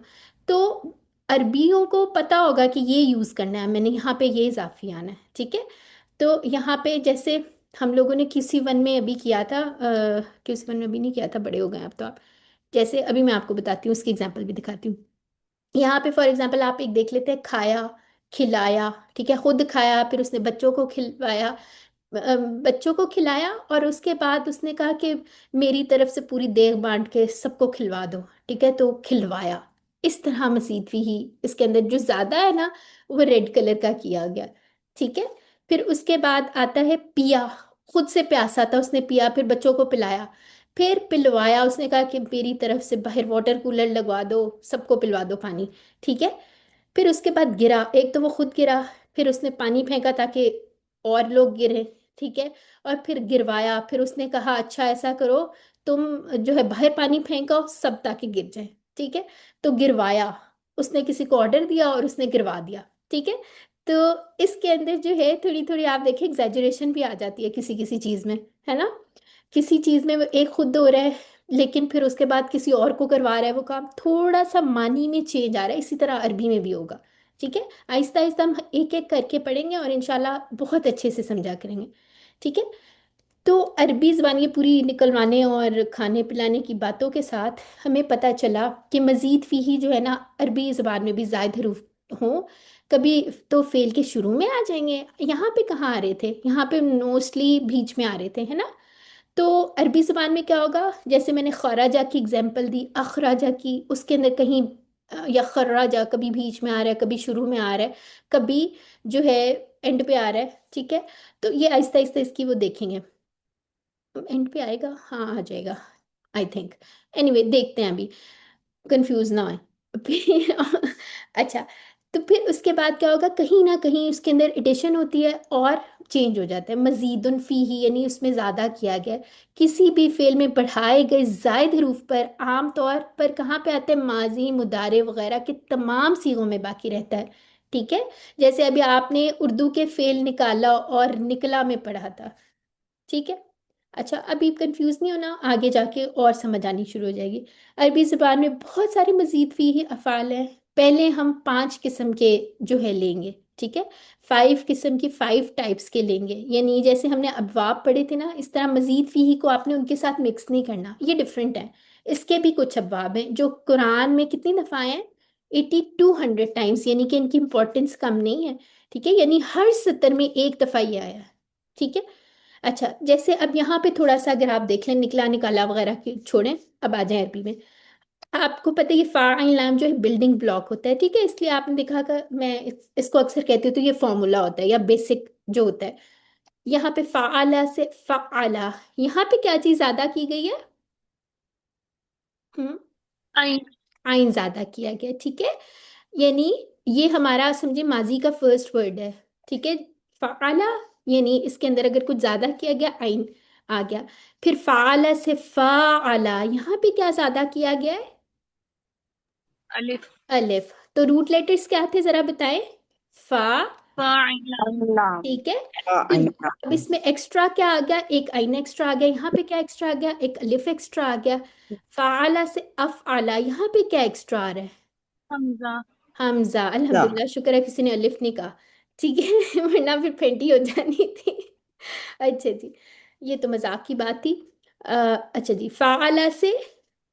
تو عربیوں کو پتا ہوگا کہ یہ یوز کرنا ہے میں نے، یہاں پہ یہ اضافی آنا ہے، ٹھیک ہے. تو یہاں پہ جیسے ہم لوگوں نے کسی ون میں ابھی کیا تھا، کسی ون میں ابھی نہیں کیا تھا، بڑے ہو گئے ہیں اب تو آپ. جیسے ابھی میں آپ کو بتاتی ہوں، اس کی اگزامپل بھی دکھاتی ہوں. یہاں پہ فار ایگزامپل آپ ایک دیکھ لیتے ہیں، کھایا، کھلایا، ٹھیک ہے، خود کھایا، پھر اس نے بچوں کو کھلوایا، بچوں کو کھلایا، اور اس کے بعد اس نے کہا کہ میری طرف سے پوری دیگ بانٹ کے سب کو کھلوا دو، ٹھیک ہے، تو کھلوایا. اس طرح مزید بھی ہی اس کے اندر جو زیادہ ہے نا، وہ ریڈ کلر کا کیا گیا، ٹھیک ہے. پھر اس کے بعد آتا ہے پیا، خود سے پیاسا تھا اس نے پیا، پھر بچوں کو پلایا. پھر پلوایا، اس نے کہا کہ میری طرف سے باہر واٹر کولر لگوا دو، سب کو پلوا دو پانی، ٹھیک ہے. پھر اس کے بعد گرا، ایک تو وہ خود گرا، پھر اس نے پانی پھینکا تاکہ اور لوگ گریں، ٹھیک ہے. اور پھر گروایا، پھر اس نے کہا اچھا ایسا کرو، تم جو ہے باہر پانی پھینکو سب تاکہ گر جائیں، ٹھیک ہے. تو گروایا، اس نے کسی کو آرڈر دیا اور اس نے گروا دیا، ٹھیک ہے. تو اس کے اندر جو ہے تھوڑی تھوڑی آپ دیکھیں ایگزیجریشن بھی آ جاتی ہے کسی کسی چیز میں، ہے نا. کسی چیز میں وہ ایک خود ہو رہا ہے، لیکن پھر اس کے بعد کسی اور کو کروا رہا ہے وہ کام، تھوڑا سا معنی میں چینج آ رہا ہے. اسی طرح عربی میں بھی ہوگا، ٹھیک ہے. آہستہ آہستہ ہم ایک ایک کر کے پڑھیں گے اور انشاءاللہ بہت اچھے سے سمجھا کریں گے، ٹھیک ہے. تو عربی زبان یہ پوری نکلوانے اور کھانے پلانے کی باتوں کے ساتھ ہمیں پتہ چلا کہ مزید فی ہی جو ہے نا، عربی زبان میں بھی زائد حروف ہوں. کبھی تو فعل کے شروع میں آ جائیں گے، یہاں پہ کہاں آ رہے تھے، یہاں پہ موسٹلی بیچ میں آ رہے تھے، ہے نا. تو عربی زبان میں کیا ہوگا، جیسے میں نے خراجہ کی اگزامپل دی، اخراجہ کی، اس کے اندر کہیں یا خراجہ کبھی بیچ میں آ رہا ہے، کبھی شروع میں آ رہا ہے، کبھی جو ہے اینڈ پہ آ رہا ہے، ٹھیک ہے. تو یہ آہستہ آہستہ اس کی وہ دیکھیں گے. اینڈ پہ آئے گا، ہاں آ جائے گا آئی تھنک. اینی وے دیکھتے ہیں، ابھی کنفیوز نہ ہوئے. اچھا، تو پھر اس کے بعد کیا ہوگا، کہیں نہ کہیں اس کے اندر ایڈیشن ہوتی ہے اور چینج ہو جاتا ہے. مزید فیہ یعنی اس میں زیادہ کیا گیا ہے. کسی بھی فعل میں بڑھائے گئے زائد حروف پر عام طور پر کہاں پہ آتے ہیں، ماضی، مضارع وغیرہ کے تمام صیغوں میں باقی رہتا ہے، ٹھیک ہے. جیسے ابھی آپ نے اردو کے فعل نکالا اور نکلا میں پڑھا تھا، ٹھیک ہے. اچھا، ابھی کنفیوز نہیں ہونا، آگے جا کے اور سمجھ آنی شروع ہو جائے گی. عربی زبان میں بہت سارے مزید فیہ افعال ہیں. پہلے ہم 5 قسم کے جو ہے لیں گے، ٹھیک ہے. 5 قسم کی 5 ٹائپس کے لیں گے، یعنی جیسے ہم نے ابواب پڑھے تھے نا، اس طرح مزید فیہ کو آپ نے ان کے ساتھ مکس نہیں کرنا، یہ ڈفرینٹ ہے. اس کے بھی کچھ ابواب ہیں جو قرآن میں کتنی دفعہ آئے ہیں، 8200 ٹائمس، یعنی کہ ان کی امپورٹنس کم نہیں ہے، ٹھیک ہے. یعنی ہر سطر میں ایک دفعہ یہ آیا ہے، ٹھیک ہے. اچھا، جیسے اب یہاں پہ تھوڑا سا اگر آپ دیکھ لیں، نکلا نکالا وغیرہ کی چھوڑیں، اب آ جائیں عربی میں. آپ کو پتہ ہے یہ فاعل لام جو ہے بلڈنگ بلاک ہوتا ہے، ٹھیک ہے. اس لیے آپ نے دیکھا کہ میں اس کو اکثر کہتی ہوں، تو یہ فارمولا ہوتا ہے یا بیسک جو ہوتا ہے. یہاں پہ فعلا سے فعلا، یہاں پہ کیا چیز زیادہ کی گئی ہے، ہم آئین. آئین زیادہ کیا گیا، ٹھیک ہے. یعنی یہ ہمارا سمجھے ماضی کا فرسٹ ورڈ ہے، ٹھیک ہے. فعلا یعنی اس کے اندر اگر کچھ زیادہ کیا گیا، آئین آ گیا. پھر فعلا سے فعلا، یہاں پہ کیا زیادہ کیا گیا ہے، الف. الف. تو روٹ لیٹرز کیا تھے ذرا بتائیں، فا، فاعل. اللہ ٹھیک ہے. تو اب اس میں ایکسٹرا کیا آ گیا، ایک آئین ایکسٹرا آ گیا. یہاں پہ کیا ایکسٹرا آ گیا، ایک الف ایکسٹرا آ گیا. فعلا سے افعلا، یہاں پہ کیا ایکسٹرا آ رہا ہے، حمزہ. حمزہ. الحمدللہ، شکر ہے کسی نے الف نہیں کہا، ٹھیک ہے، ورنہ پھر پھینٹی ہو جانی تھی. اچھا جی، یہ تو مذاق کی بات تھی. اچھا جی، فعلا سے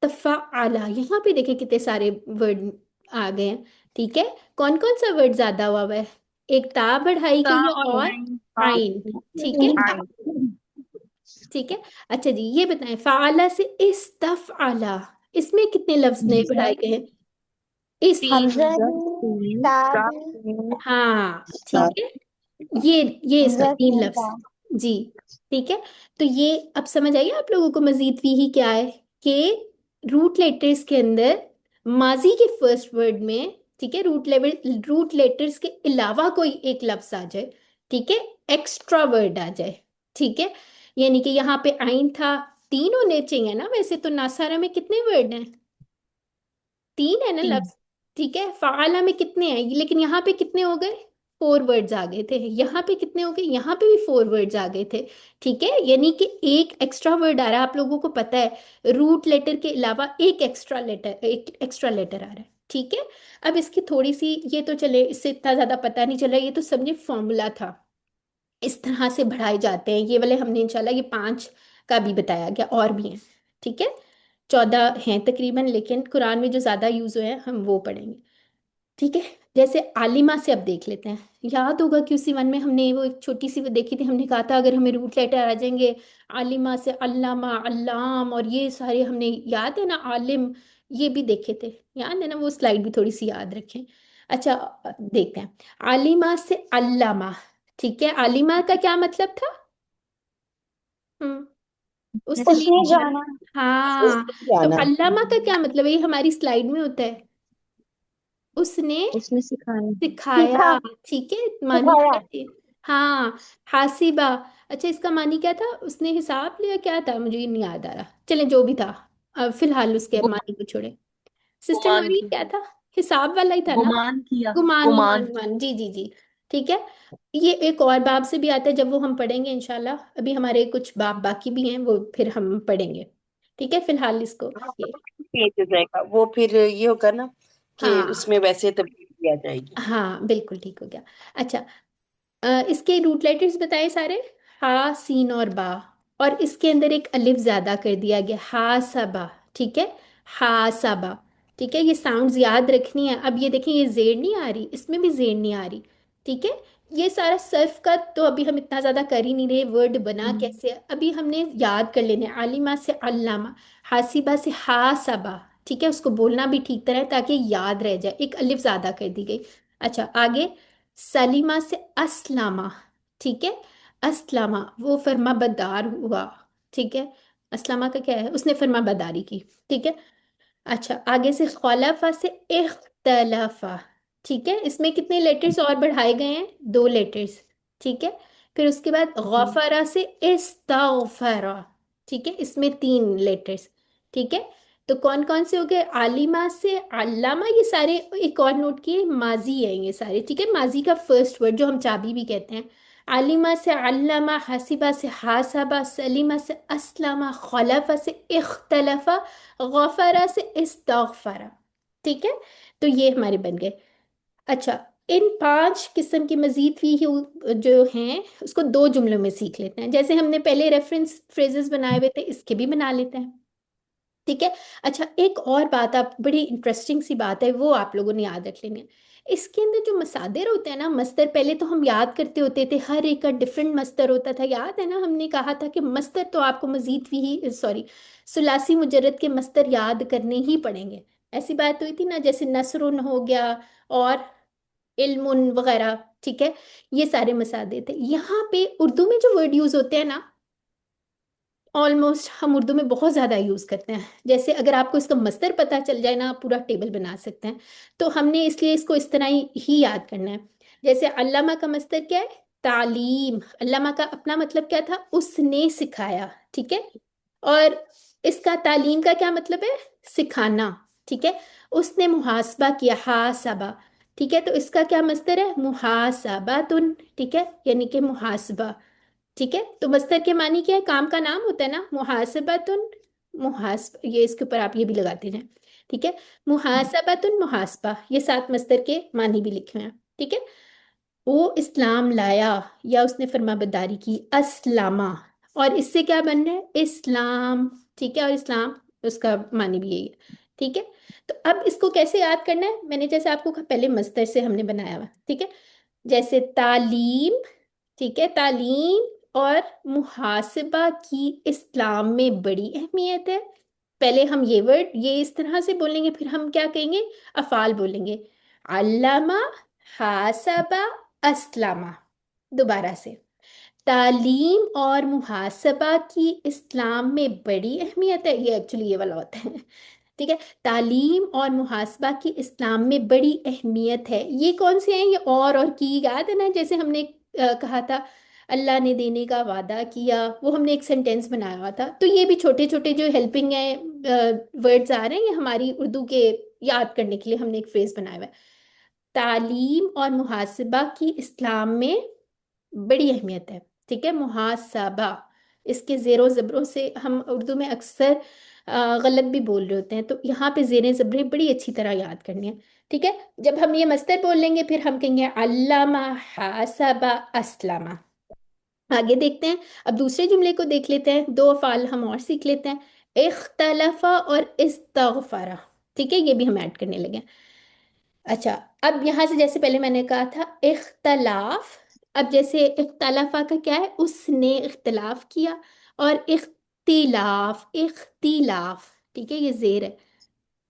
تفعلا، یہاں پہ دیکھیں کتنے سارے ورڈ آ گئے ہیں، ٹھیک ہے. کون کون سا ورڈ زیادہ ہوا ہوا ہے، ایک تا بڑھائی تا گئی ہے اور اور عین. عین، ٹھیک ہے، ٹھیک ہے. اچھا جی، یہ بتائیں فعلا سے استفعلا، اس میں کتنے لفظ نئے بڑھائے گئے ہیں، اس، تین. ہاں ٹھیک ہے، یہ اس کا 3 لفظ، جی ٹھیک ہے. تو یہ اب سمجھ آئیے آپ لوگوں کو مزید فی ہی کیا ہے، کہ روٹ لیٹرز کے اندر ماضی کے فرسٹ ورڈ میں، ٹھیک ہے، روٹ لیٹرز کے علاوہ کوئی ایک لفظ آ جائے، ٹھیک ہے، ایکسٹرا ورڈ آ جائے، ٹھیک ہے، یعنی کہ یہاں پہ آئین تھا، تین ہونے چاہیے نا، ویسے تو ناسارا میں کتنے ورڈ ہیں؟ تین ہے نا تین لفظ، ٹھیک ہے، فعالہ میں کتنے ہیں، لیکن یہاں پہ کتنے ہو گئے؟ فور ورڈز آ گئے تھے، یہاں پہ کتنے ہو گئے؟ یہاں پہ بھی فور ورڈز آ گئے تھے، ٹھیک ہے، یعنی کہ ایک ایکسٹرا ورڈ آ رہا ہے، آپ لوگوں کو پتا ہے روٹ لیٹر کے علاوہ ایک ایکسٹرا لیٹر آ رہا ہے، ٹھیک ہے۔ اب اس کی تھوڑی سی، یہ تو چلے اس سے اتنا زیادہ پتہ نہیں چلا، یہ تو سمجھے فارمولا تھا، اس طرح سے بڑھائے جاتے ہیں یہ والے، ہم نے انشاءاللہ یہ 5 کا بھی بتایا گیا، اور بھی ہیں، ٹھیک ہے، 14 ہیں تقریباً، لیکن قرآن میں جو زیادہ یوز ہوئے ہیں ہم وہ پڑھیں گے، ٹھیک ہے۔ جیسے عالمہ سے اب دیکھ لیتے ہیں، یاد ہوگا کہ اسی ون میں ہم نے وہ ایک چھوٹی سی وہ دیکھی تھی، ہم نے کہا تھا اگر ہمیں روٹ لیٹر آ جائیں گے، عالمہ سے علامہ، علام، اور یہ سارے ہم نے، یاد ہے نا، عالم، یہ بھی دیکھے تھے، یاد ہے نا، وہ سلائیڈ بھی تھوڑی سی یاد رکھیں۔ اچھا، دیکھتے ہیں، عالمہ سے علامہ، ٹھیک ہے، عالمہ کا کیا مطلب تھا؟ ہم اس اس نے نے جان، جانا، ہاں، تو جانا علامہ کا کیا مطلب ہے؟ یہ ہماری سلائیڈ میں ہوتا ہے، اس نے اس نے سکھایا، سکھایا، سیکھا، ٹھیک ہے، معنی سکھایا، کیا تھے؟ ہاں، حاسبہ، اچھا اس کا معنی کیا تھا؟ اس نے حساب لیا، کیا تھا مجھے یہ نہیں یاد آ رہا، چلیں جو بھی تھا، اب فی الحال اس کے گم- معنی کو چھوڑیں۔ سسٹر گمان نورین کیا، کیا تھا؟ حساب والا ہی تھا نا، گمان کیا، گمان، گمان۔ گمان، گمان، جی جی جی، ٹھیک ہے۔ یہ ایک اور باب سے بھی آتا ہے، جب وہ ہم پڑھیں گے انشاءاللہ، ابھی ہمارے کچھ باب باقی بھی ہیں، وہ پھر ہم پڑھیں گے، ٹھیک ہے، فی الحال اس کو یہ، پیج ہو جائے گا وہ، پھر یہ ہوگا نا کہ ہاں اس میں ویسے تبدیلی آ جائے گی۔ ہاں بالکل ٹھیک ہو گیا۔ اچھا، اس کے روٹ لیٹرز بتائیں سارے، ہا، سین اور با، اور اس کے اندر ایک الف زیادہ کر دیا گیا، ہا سبا، ٹھیک ہے، ہا سبا، ٹھیک ہے، یہ ساؤنڈز یاد رکھنی ہے۔ اب یہ دیکھیں، یہ زیر نہیں آ رہی، اس میں بھی زیر نہیں آ رہی، ٹھیک ہے، یہ سارا صرف کا تو ابھی ہم اتنا زیادہ کر ہی نہیں رہے، ورڈ بنا کیسے، ابھی ہم نے یاد کر لینے، عالمہ سے علامہ، حاسبہ سے ہا سبا، ٹھیک ہے، اس کو بولنا بھی ٹھیک طرح ہے تاکہ یاد رہ جائے، ایک الف زیادہ کر دی گئی۔ اچھا آگے، سلیمہ سے اسلامہ، ٹھیک ہے، اسلامہ وہ فرما بدار ہوا، ٹھیک ہے، اسلامہ کا کیا ہے؟ اس نے فرما بداری کی، ٹھیک ہے۔ اچھا آگے سے خلافہ سے اختلافہ، ٹھیک ہے، اس میں کتنے لیٹرز اور بڑھائے گئے ہیں؟ 2 لیٹرز، ٹھیک ہے۔ پھر اس کے بعد غفرہ سے استغفرہ، ٹھیک ہے، اس میں 3 لیٹرز، ٹھیک ہے۔ تو کون کون سے ہو گئے؟ عالمہ سے علامہ، یہ سارے ایک اور نوٹ کیے، ماضی ہیں یہ سارے، ٹھیک ہے، ماضی کا فرسٹ ورڈ جو ہم چابی بھی کہتے ہیں، عالمہ سے علامہ، حاسبہ سے حاسبہ، سلیمہ سے اسلمہ، خلفہ سے اختلفہ، غفرہ سے استغفرہ، ٹھیک ہے، تو یہ ہمارے بن گئے۔ اچھا، ان 5 قسم کی مزید بھی جو ہیں اس کو 2 جملوں میں سیکھ لیتے ہیں، جیسے ہم نے پہلے ریفرنس فریزز بنائے ہوئے تھے، اس کے بھی بنا لیتے ہیں، ٹھیک ہے۔ اچھا ایک اور بات، آپ بڑی انٹرسٹنگ سی بات ہے، وہ آپ لوگوں نے یاد رکھ لینی ہے، اس کے اندر جو مصادر ہوتے ہیں نا، مصدر پہلے تو ہم یاد کرتے ہوتے تھے، ہر ایک کا ڈفرینٹ مصدر ہوتا تھا، یاد ہے نا، ہم نے کہا تھا کہ مصدر تو آپ کو مزید بھی، سوری، ثلاثی مجرد کے مصدر یاد کرنے ہی پڑیں گے، ایسی بات ہوئی تھی نا، جیسے نصر ہو گیا اور علم وغیرہ، ٹھیک ہے، یہ سارے مصادر تھے۔ یہاں پہ اردو میں جو ورڈ یوز ہوتے ہیں نا، آلموسٹ ہم اردو میں بہت زیادہ یوز کرتے ہیں، جیسے اگر آپ کو اس کا مصدر پتہ چل جائے نا، آپ پورا ٹیبل بنا سکتے ہیں، تو ہم نے اس لیے اس کو اس طرح ہی یاد کرنا ہے۔ جیسے علامہ کا مصدر کیا ہے؟ تعلیم، علامہ کا اپنا مطلب کیا تھا؟ اس نے سکھایا، ٹھیک ہے، اور اس کا تعلیم کا کیا مطلب ہے؟ سکھانا، ٹھیک ہے، اس نے محاسبہ کیا، حاسبہ، ٹھیک ہے، تو اس کا کیا مصدر ہے؟ محاسباتن، ٹھیک ہے، یعنی کہ محاسبہ، ٹھیک ہے، تو مصدر کے معنی کیا ہے؟ کام کا نام ہوتا ہے نا، محاسبتن، محاسب، یہ اس کے اوپر آپ یہ بھی لگاتے ہیں، ٹھیک ہے، محاسبتن، محاسبہ، یہ 7 مصدر کے معنی بھی لکھے ہیں، ٹھیک ہے۔ وہ اسلام لایا یا اس نے فرما برداری کی، اسلامہ، اور اس سے کیا بن رہا ہے؟ اسلام، ٹھیک ہے، اور اسلام اس کا معنی بھی یہی ہے، ٹھیک ہے۔ تو اب اس کو کیسے یاد کرنا ہے؟ میں نے جیسے آپ کو کہا پہلے مصدر سے ہم نے بنایا ہوا، ٹھیک ہے، جیسے تعلیم، ٹھیک ہے، تعلیم اور محاسبہ کی اسلام میں بڑی اہمیت ہے، پہلے ہم یہ ورڈ یہ اس طرح سے بولیں گے، پھر ہم کیا کہیں گے؟ افعال بولیں گے، علامہ، حاسبہ، اسلامہ، دوبارہ سے، تعلیم اور محاسبہ کی اسلام میں بڑی اہمیت ہے، یہ ایکچولی یہ والا ہوتا ہے، ٹھیک ہے، تعلیم اور محاسبہ کی اسلام میں بڑی اہمیت ہے، یہ کون سے ہیں؟ یہ اور کی، یاد ہے نا، جیسے ہم نے کہا تھا اللہ نے دینے کا وعدہ کیا، وہ ہم نے ایک سینٹینس بنایا ہوا تھا. تو یہ بھی چھوٹے چھوٹے جو ہیلپنگ ہیں ورڈز آ رہے ہیں، یہ ہماری اردو کے یاد کرنے کے لیے ہم نے ایک فریز بنایا ہوا ہے. تعلیم اور محاسبہ کی اسلام میں بڑی اہمیت ہے. ٹھیک ہے، محاسبہ، اس کے زیر و زبروں سے ہم اردو میں اکثر غلط بھی بول رہے ہوتے ہیں، تو یہاں پہ زیر زبریں بڑی اچھی طرح یاد کرنی ہے. ٹھیک ہے، جب ہم یہ مصدر بول لیں گے پھر ہم کہیں گے علامہ حاسبہ اسلمہ. آگے دیکھتے ہیں، اب دوسرے جملے کو دیکھ لیتے ہیں. دو افعال ہم اور سیکھ لیتے ہیں، اختلفا اور استغفرا. ٹھیک ہے، یہ بھی ہم ایڈ کرنے لگے. اچھا، اب یہاں سے جیسے پہلے میں نے کہا تھا اختلاف، اب جیسے اختلافہ کا کیا ہے، اس نے اختلاف کیا، اور اختلاف، اختلاف، ٹھیک ہے یہ زیر ہے،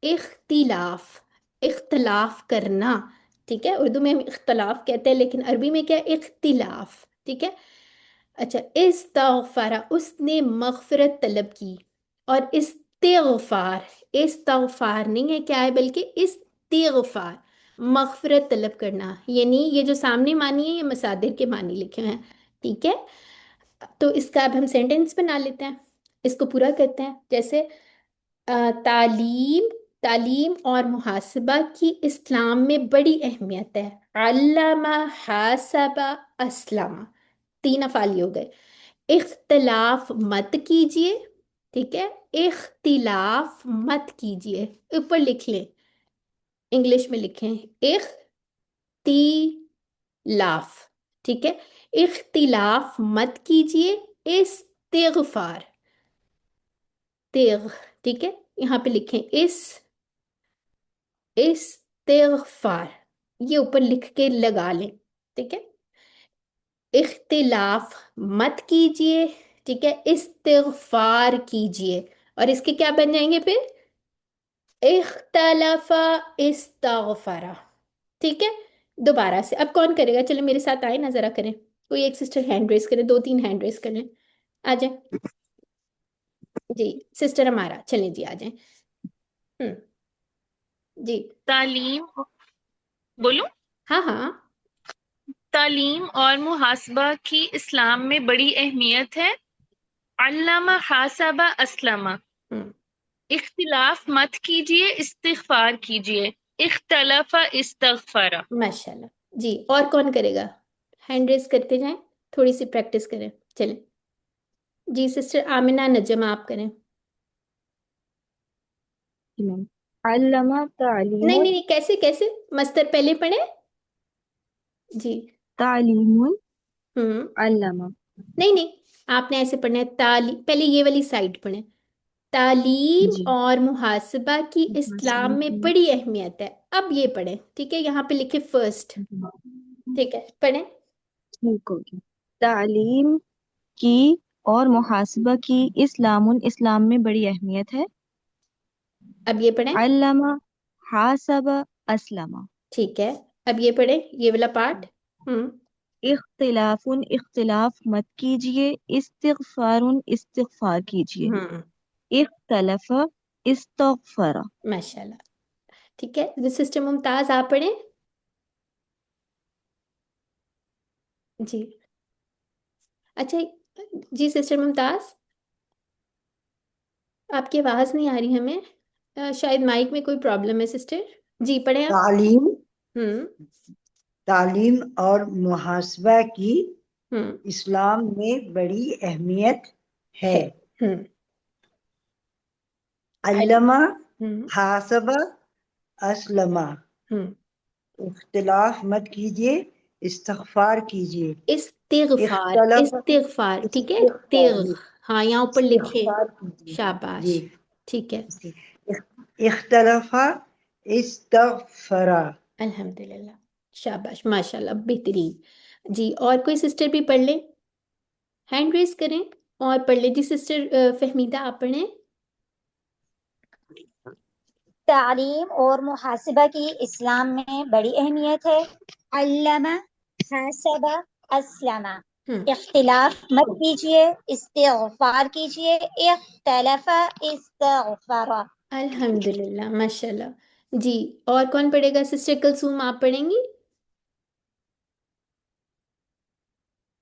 اختلاف، اختلاف کرنا. ٹھیک ہے، اردو میں ہم اختلاف کہتے ہیں لیکن عربی میں کیا ہے، اختلاف. ٹھیک ہے. اچھا، استغفر، اس نے مغفرت طلب کی. اور استغفار، استغفار نہیں ہے کیا ہے بلکہ استغفار، مغفرت طلب کرنا. یعنی یہ جو سامنے معنی ہے یہ مصادر کے معنی لکھے ہیں. ٹھیک ہے، تو اس کا اب ہم سینٹینس بنا لیتے ہیں، اس کو پورا کرتے ہیں. جیسے تعلیم، تعلیم اور محاسبہ کی اسلام میں بڑی اہمیت ہے. علامہ حاسبہ اسلمہ، تین افعال یہ ہو گئے. اختلاف مت کیجئے. ٹھیک ہے، اختلاف مت کیجئے، اوپر لکھ لیں، انگلش میں لکھیں اختلاف. ٹھیک ہے، اختلاف مت کیجئے، استغفار، تیغ. ٹھیک ہے، یہاں پہ لکھیں استغفار، یہ اوپر لکھ کے لگا لیں. ٹھیک ہے، اختلاف مت کیجئے. ٹھیک ہے، استغفار کیجئے، اور اس کے کیا بن جائیں گے پھر، اختلف استغفرا. ٹھیک ہے، دوبارہ سے اب کون کرے گا، چلو میرے ساتھ آئے نہ ذرا کریں. کوئی ایک سسٹر ہینڈ ریز کرے، دو تین ہینڈ ریز کریں، آ جائیں. جی سسٹر ہمارا، چلیں جی آ جائیں. جی تعلیم، بولوں؟ ہاں ہاں. تعلیم اور محاسبہ کی اسلام میں بڑی اہمیت ہے. علامہ حاسبہ اسلمہ، اختلاف مت کیجئے، استغفار کیجئے. اختلف استغفر. ماشاء اللہ. جی اور کون کرے گا، ہینڈ ریز کرتے جائیں، تھوڑی سی پریکٹس کریں. چلیں جی سسٹر آمنہ نجم آپ کریں. علامہ نہیں تعلیم، نہیں نہیں، کیسے کیسے، مستر پہلے پڑھیں. جی تعلیم، ہوں، علامہ. نہیں نہیں، آپ نے ایسے پڑھنا ہے، تعلیم پہلے یہ والی سائڈ پڑھیں. تعلیم جی اور محاسبہ کی اسلام میں بڑی اہمیت ہے. اب یہ پڑھیں. ٹھیک ہے، یہاں پہ لکھے فرسٹ. ٹھیک ہے، پڑھیں. ٹھیک ہو گیا. تعلیم کی اور محاسبہ کی اسلام میں بڑی اہمیت ہے. اب یہ پڑھیں. علامہ حاسبہ اسلمہ. ٹھیک ہے، اب یہ پڑھیں، یہ والا پارٹ. اختلاف مت کیجئے، استغفار استغفار کیجئے. اختلف استغفر. ماشاء اللہ. ٹھیک ہے، سسٹر ممتاز آپ پڑھیں. جی اچھا، جی سسٹر ممتاز آپ کی آواز نہیں آ رہی ہمیں، شاید مائک میں کوئی پرابلم ہے سسٹر. جی پڑھیں آپ. تعلیم، ہوں تعلیم اور محاسبہ کی ہوں اسلام میں بڑی اہمیت ہے. ہوں علامہ ہوں حاسبہ اسلمہ، ہوں اختلاف مت کیجیے، استغفار کیجیے. استغفار، اختلاف، استغفار. ٹھیک ہے، استغفار، تیغ، ہاں یہاں اوپر لکھے. استغفار کیجیے. شاباش. جی ٹھیک ہے، جی. اختلاف استغفرا. الحمدللہ، شاباش ماشاء اللہ، بہترین. جی اور کوئی سسٹر بھی پڑھ لیں، ہینڈ ریز کریں اور پڑھ لیں. جی سسٹر فہمیدہ آپ پڑھیں. تعلیم اور محاسبہ کی اسلام میں بڑی اہمیت ہے. علامہ حاسبہ اسلمہ، اختلاف مت کیجیے، استغفار کیجیے. اختلف استغفر. الحمدللہ ماشاء اللہ. جی اور کون پڑھے گا، سسٹر کلثوم آپ پڑھیں گی.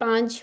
5,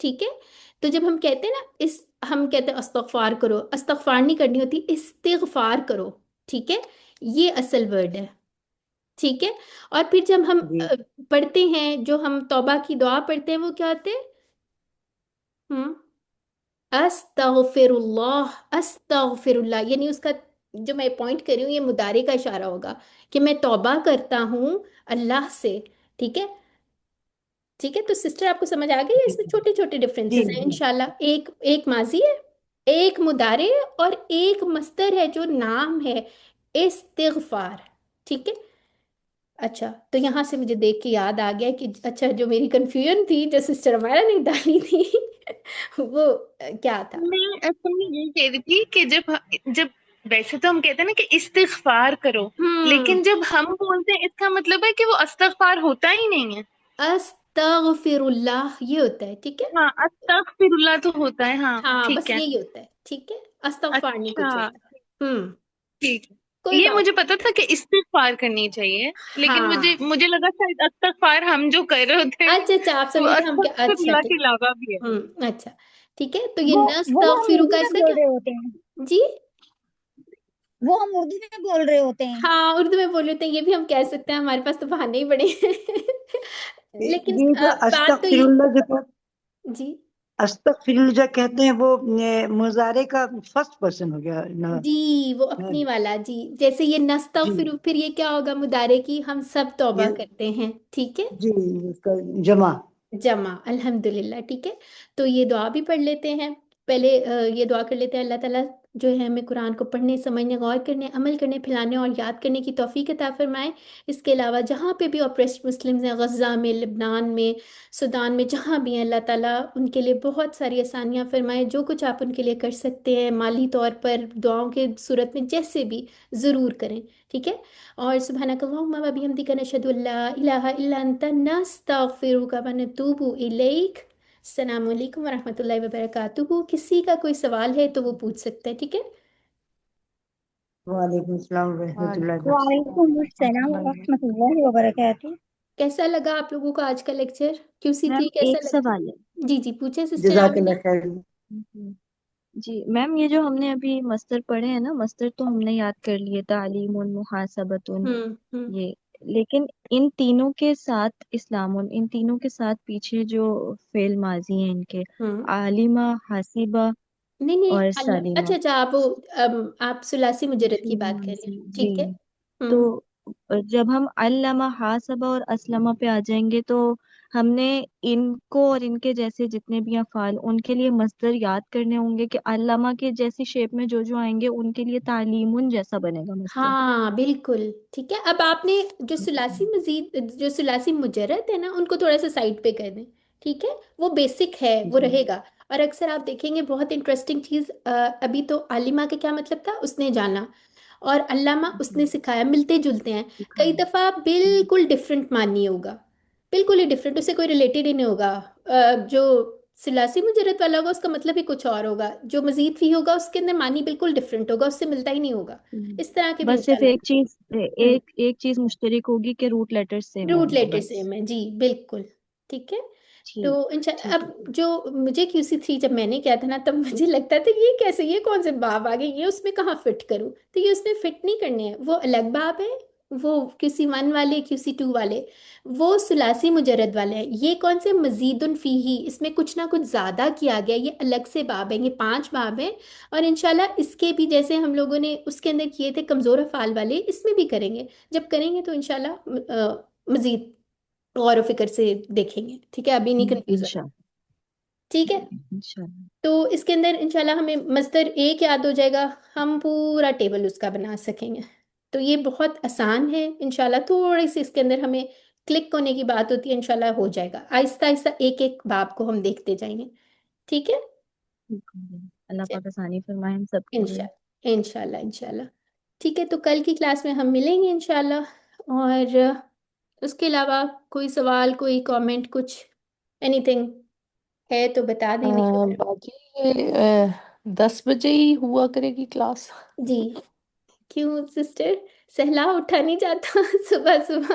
ٹھیک ہے. تو جب ہم کہتے ہیں نا ہم کہتے ہیں استغفار کرو، استغفار نہیں کرنی ہوتی، استغفار کرو. ٹھیک ہے، یہ اصل ورڈ ہے. ٹھیک ہے. اور پھر جب ہم جی پڑھتے ہیں، جو ہم توبہ کی دعا پڑھتے ہیں، وہ کیا ہوتے ہیں؟ استغفر اللہ، استغفر اللہ، یعنی اس کا جو میں پوائنٹ کر رہی ہوں یہ مضارع کا اشارہ ہوگا کہ میں توبہ کرتا ہوں اللہ سے. ٹھیک ہے. ٹھیک ہے. تو سسٹر آپ کو سمجھ آ گئی ہے؟ اس میں چھوٹے چھوٹے جی ڈفرینسز ہیں جی انشاءاللہ. ایک ایک ماضی ہے، ایک مضارع ہے، اور ایک مصدر ہے جو نام ہے استغفار. ٹھیک ہے. اچھا، تو یہاں سے مجھے دیکھ کے یاد آ گیا کہ اچھا، جو میری کنفیوژن تھی جو سسٹر ہمارا نے ڈالی تھی وہ کیا تھا؟ میں اصل میں یہ کہہ رہی تھی کہ جب ویسے تو ہم کہتے ہیں نا کہ استغفار کرو، ہم لیکن جب ہم بولتے ہیں اس کا مطلب ہے کہ وہ استغفار ہوتا ہی نہیں ہے. استغفر اللہ یہ ہوتا ہے. ٹھیک ہے. ہاں، استغفر اللہ تو ہوتا ہے. ہاں ہاں، بس ٹھیک ہے. یہی ہوتا ہے. ٹھیک ہے. استغفار نہیں اچھا کچھ ہوتا. ٹھیک ہے. کوئی یہ بات. مجھے پتا تھا کہ استغفار کرنی چاہیے، لیکن ہاں، مجھے لگا شاید استغفار ہم جو کر رہے ہوتے ہیں اچھا اچھا، آپ وہ سمجھے تھے ہم کیا؟ استغفر اچھا اللہ ٹھیک. کے علاوہ بھی ہے. اچھا ٹھیک ہے. تو یہ وہ ہم نستغفر اردو کا میں اس کا بول کیا؟ رہے ہوتے ہیں، جی وہ ہم اردو میں بول رہے ہوتے ہیں. ہاں، اردو میں بول لیتے ہیں، یہ بھی ہم کہہ سکتے ہیں، ہمارے پاس تو بہانے ہی بڑے ہیں لیکن یہ جو بات تو استغفر یہ. اللہ جو جی استغفر اللہ جو کہتے ہیں وہ مضارع کا فرسٹ پرسن ہو گیا نا. جی، وہ اپنی والا. جی، جیسے یہ جی نستغفر، پھر یہ کیا ہوگا؟ مضارع کی ہم سب توبہ یہ کرتے ہیں. ٹھیک ہے. جی اس کا جمع. جمع، الحمدللہ. ٹھیک ہے. تو یہ دعا بھی پڑھ لیتے ہیں. پہلے یہ دعا کر لیتے ہیں، اللہ تعالیٰ جو ہے ہمیں قرآن کو پڑھنے، سمجھنے، غور کرنے، عمل کرنے، پھیلانے اور یاد کرنے کی توفیق عطا فرمائے. اس کے علاوہ جہاں پہ بھی اپریسڈ مسلمز ہیں، غزہ میں، لبنان میں، سودان میں، جہاں بھی ہیں، اللہ تعالیٰ ان کے لیے بہت ساری آسانیاں فرمائے. جو کچھ آپ ان کے لیے کر سکتے ہیں مالی طور پر، دعاؤں کے صورت میں، جیسے بھی ضرور کریں. ٹھیک ہے. اور سبحانک اللہم و بحمدک، نشہد ان لا الہ الا انت، نستغفرک و نتوب الیک. السلام علیکم ورحمۃ اللہ وبرکاتہ. کسی کا کوئی سوال ہے تو وہ پوچھ سکتے ہیں. ٹھیک ہے. وعلیکم السلام ورحمۃ اللہ وعلیکم وبرکاتہ. وعلیکم السلام ورحمۃ السلام اللہ. ورحمۃ اللہ وبرکاتہ. کیسا لگا آپ لوگوں کو آج کا لیکچر؟ کیو سی میم 3 کیسا ایک لگا؟ سوال ہے. جی جی، پوچھیں سسٹر جزاک آمینہ. اللہ خیر. جی جی میم، یہ جو ہم نے ابھی مصدر پڑھے ہیں نا، مصدر تو ہم نے یاد کر لیے، تعلیم، محاسبۃ، ہوں. یہ. لیکن ان تینوں کے ساتھ اسلام، ان تینوں کے ساتھ پیچھے جو فعل ماضی ہیں ان کے، ہوں عالمہ، حاسبہ نہیں نہیں، اور اللہ، سالمہ. اچھا اچھا، آپ ثلاثی مجرد کی فعل بات کر رہے ہیں. ماضی ٹھیک ہے. جی. تو ہوں. جب ہم علامہ، حاسبہ اور اسلمہ پہ آ جائیں گے تو ہم نے ان کو اور ان کے جیسے جتنے بھی افعال، ان کے لیے مصدر یاد کرنے ہوں گے کہ علامہ کے جیسی شیپ میں جو آئیں گے ان کے لیے تعلیم جیسا بنے گا مصدر. ہاں بالکل ٹھیک ہے. اب آپ نے جو ثلاثی مزید، جو ثلاثی مجرد ہے نا، ان کو تھوڑا سا سائڈ پہ کر دیں. ٹھیک ہے. وہ بیسک ہے، وہ جی رہے گا. اور اکثر آپ دیکھیں گے بہت انٹرسٹنگ چیز، ابھی تو عالمہ کا کیا مطلب تھا؟ اس نے جانا. اور علامہ اس نے سکھایا، ملتے جلتے ہیں. کئی سکھایا. دفعہ بالکل ڈفرینٹ معنی ہوگا، بالکل ہی ڈفرینٹ، اس سے کوئی ریلیٹڈ ہی نہیں ہوگا. جو ثلاثی مجرد والا ہوگا اس کا مطلب ہی کچھ اور ہوگا، جو مزید فی ہوگا اس کے اندر معنی بالکل ڈفرینٹ ہوگا، اس سے ملتا ہی نہیں ہوگا. اس طرح کے بھی بس صرف انشاءاللہ. ایک چیز، ہوں. ایک چیز مشترک ہوگی کہ روٹ لیٹر سیم روٹ ہوں گے لیٹر بس. سیم ہے. جی بالکل. ٹھیک ہے. تو ٹھیک اب ٹھیک ہے. جو مجھے کیو سی 3 جب میں نے کیا تھا نا، تب مجھے لگتا تھا یہ کیسے، یہ کون سے باب آ گئے، یہ اس میں کہاں فٹ کروں؟ تو یہ اس میں فٹ نہیں کرنے ہیں، وہ الگ باب ہے. وہ کیو سی 1 والے، کیو سی 2 والے، وہ ثلاثی مجرد والے ہیں. یہ کون سے؟ مزید فیہی، اس میں کچھ نہ کچھ زیادہ کیا گیا. یہ الگ سے باب ہیں، یہ 5 باب ہیں. اور انشاءاللہ اس کے بھی جیسے ہم لوگوں نے اس کے اندر کیے تھے کمزور افعال والے، اس میں بھی کریں گے. جب کریں گے تو انشاءاللہ مزید غور و فکر سے دیکھیں گے. ٹھیک ہے. ابھی نہیں کنفیوز ہونا. انشاءاللہ. ٹھیک ہے. انشاءاللہ. تو اس کے اندر انشاءاللہ ہمیں مصدر ایک یاد ہو جائے گا، ہم پورا ٹیبل اس کا بنا سکیں گے. تو یہ بہت آسان ہے انشاءاللہ. تھوڑی سی اس کے اندر ہمیں کلک ہونے کی بات ہوتی ہے، انشاءاللہ ہو جائے گا. آہستہ آہستہ ایک ایک باب کو ہم دیکھتے جائیں گے. ٹھیک ہے. اللہ پاک آسانی فرمائے ہم سب کے لیے. انشاءاللہ انشاءاللہ. ٹھیک ہے. تو کل کی کلاس میں ہم ملیں گے انشاءاللہ. اور اس کے علاوہ کوئی سوال، کوئی کامنٹ، کچھ اینی تھنگ ہے تو بتا دیں. نہیں تو باقی 10 بجے ہی ہوا کرے گی کلاس. جی. کیوں سسٹر، سہلا اٹھا نہیں جاتا صبح صبح؟